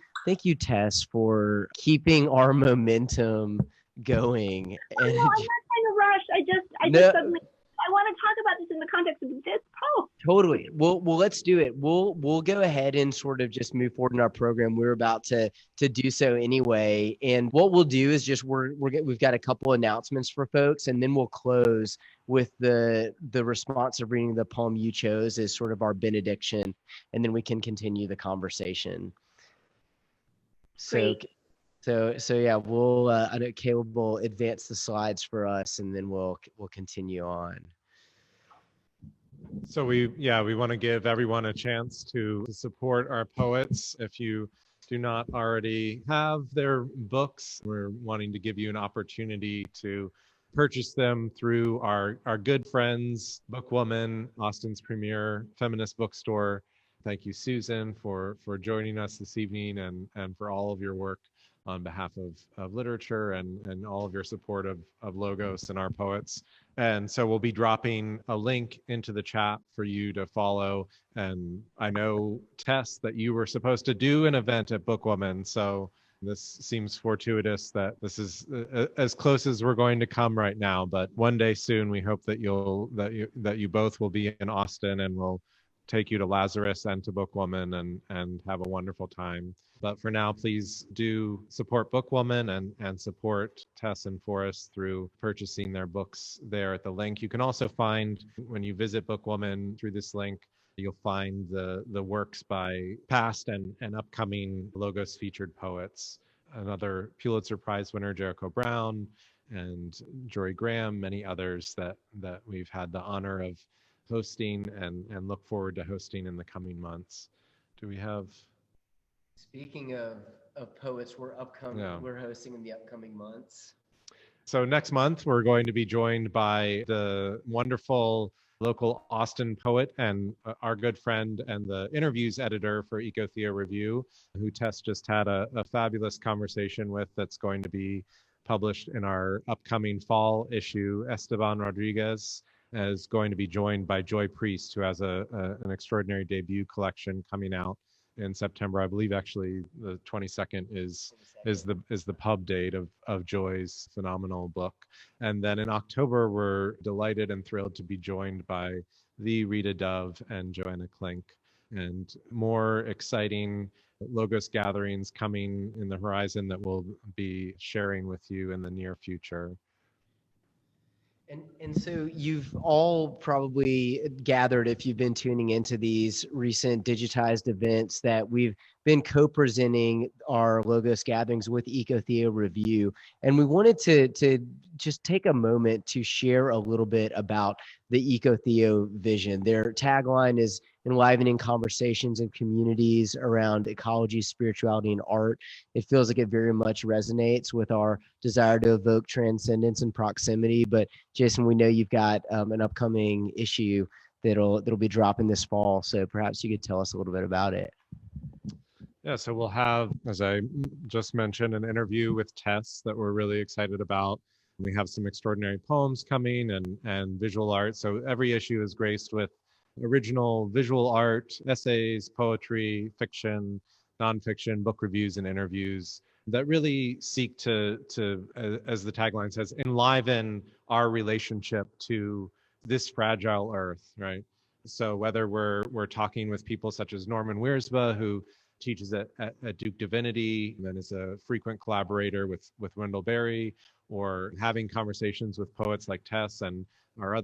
Tess, for keeping our momentum going. No, I'm not trying to rush. I just suddenly, I want to talk about this in the context of this poem. Totally. Well, let's do it. We'll go ahead and sort of just move forward in our program. We're about to do so anyway. And what we'll do is just we've got a couple announcements for folks, and then we'll close with the responsive reading of the poem you chose as sort of our benediction, and then we can continue the conversation. Great. So yeah, we'll I know Caleb will advance the slides for us, and then we'll continue on. So we want to give everyone a chance to support our poets. If you do not already have their books, we're wanting to give you an opportunity to purchase them through our good friends, Bookwoman, Austin's premier feminist bookstore. Thank you, Susan, for joining us this evening and for all of your work on behalf of literature and all of your support of Logos and our poets. And so we'll be dropping a link into the chat for you to follow. And I know, Tess, that you were supposed to do an event at Bookwoman. So this seems fortuitous that this is as close as we're going to come right now. But one day soon, we hope that you both will be in Austin, and we'll take you to Lazarus and to Bookwoman and have a wonderful time. But for now, please do support Bookwoman and support Tess and Forrest through purchasing their books there at the link. You can also find, when you visit Bookwoman through this link, you'll find the works by past and upcoming Logos featured poets. Another Pulitzer Prize winner, Jericho Brown, and Jory Graham, many others that we've had the honor of hosting and look forward to hosting in the coming months. Do we have... Speaking of poets, we're hosting in the upcoming months. So next month, we're going to be joined by the wonderful local Austin poet and our good friend and the interviews editor for Ecotheo Review, who Tess just had a fabulous conversation with, that's going to be published in our upcoming fall issue. Esteban Rodriguez is going to be joined by Joy Priest, who has an extraordinary debut collection coming out in September. I believe actually the 22nd is the pub date of Joy's phenomenal book. And then in October, we're delighted and thrilled to be joined by the Rita Dove and Joanna Klink, and more exciting Logos gatherings coming in the horizon that we'll be sharing with you in the near future. And so you've all probably gathered, if you've been tuning into these recent digitized events, that we've been co-presenting our Logos gatherings with Ecotheo Review. And we wanted to just take a moment to share a little bit about the Ecotheo vision. Their tagline is enlivening conversations and communities around ecology, spirituality, and art. It feels like it very much resonates with our desire to evoke transcendence and proximity. But Jason, we know you've got an upcoming issue that'll be dropping this fall, so perhaps you could tell us a little bit about it. Yeah, so we'll have, as I just mentioned, an interview with Tess that we're really excited about. We have some extraordinary poems coming and visual art. So every issue is graced with original visual art, essays, poetry, fiction, nonfiction, book reviews, and interviews that really seek to, as the tagline says, enliven our relationship to this fragile earth, right? So whether we're talking with people such as Norman Wiersbe, who teaches at Duke Divinity, and then is a frequent collaborator with Wendell Berry, or having conversations with poets like Tess, and our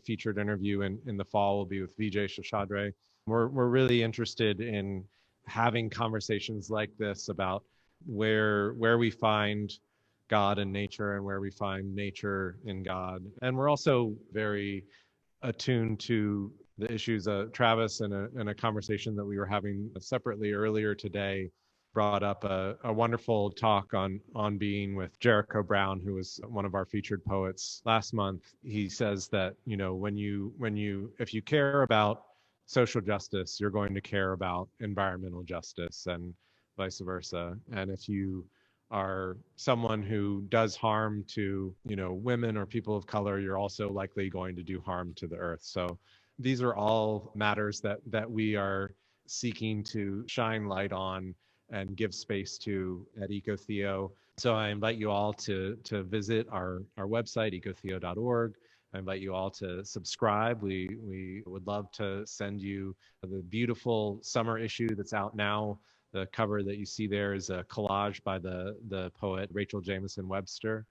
featured interview in the fall will be with Vijay Shashadre. We're really interested in having conversations like this about where we find God in nature and where we find nature in God. And we're also very attuned to the issues. Travis, in a conversation that we were having separately earlier today, brought up a wonderful talk on being with Jericho Brown, who was one of our featured poets last month. He says that, if you care about social justice, you're going to care about environmental justice, and vice versa. And if you are someone who does harm to, women or people of color, you're also likely going to do harm to the earth. So these are all matters that we are seeking to shine light on and give space to at Ecotheo. So I invite you all to visit our website, ecotheo.org, I invite you all to subscribe. We would love to send you the beautiful summer issue that's out now. The cover that you see there is a collage by the poet Rachel Jameson Webster,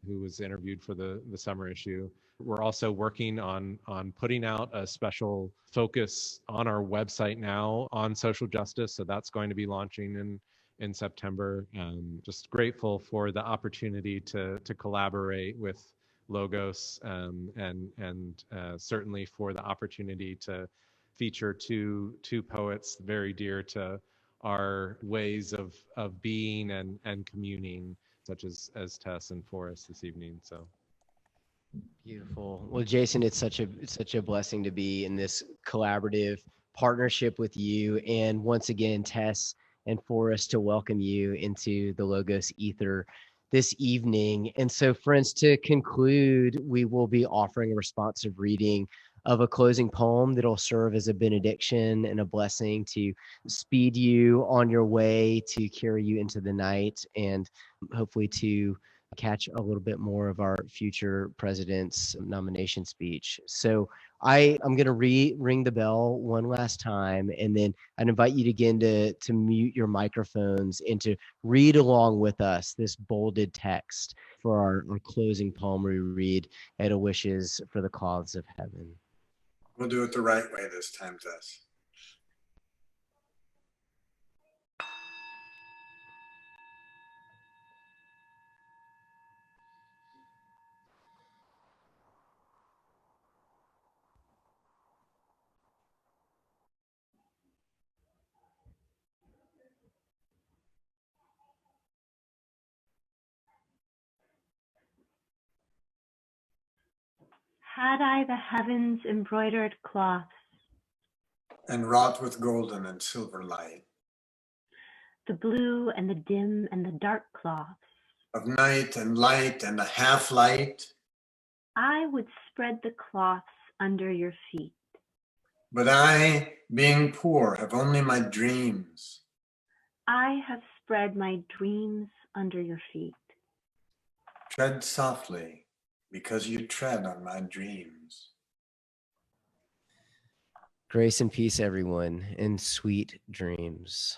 who was interviewed for the summer issue. We're also working on putting out a special focus on our website now on social justice. So that's going to be launching in September. Just grateful for the opportunity to collaborate with Logos, and certainly for the opportunity to feature two poets very dear to our ways of being and communing, such as Tess and Forrest this evening. So Beautiful. Well, Jason, it's such a blessing to be in this collaborative partnership with you, and once again, Tess and Forrest, to welcome you into the Logos Ether this evening. And so, friends, to conclude, we will be offering a responsive reading of a closing poem that'll serve as a benediction and a blessing to speed you on your way, to carry you into the night, and hopefully to catch a little bit more of our future president's nomination speech. So I'm going to ring the bell one last time, and then I'd invite you again to mute your microphones and to read along with us this bolded text for our closing poem. We read Etta Wishes for the Cause of Heaven. We'll do it the right way this time, Tess. Had I the heavens embroidered cloths, And wrought with golden and silver light, the blue and the dim and the dark cloths, of night and light and a half light, I would spread the cloths under your feet. but I, being poor, have only my dreams. I have spread my dreams under your feet. Tread softly, because you tread on my dreams. Grace and peace, everyone, and sweet dreams.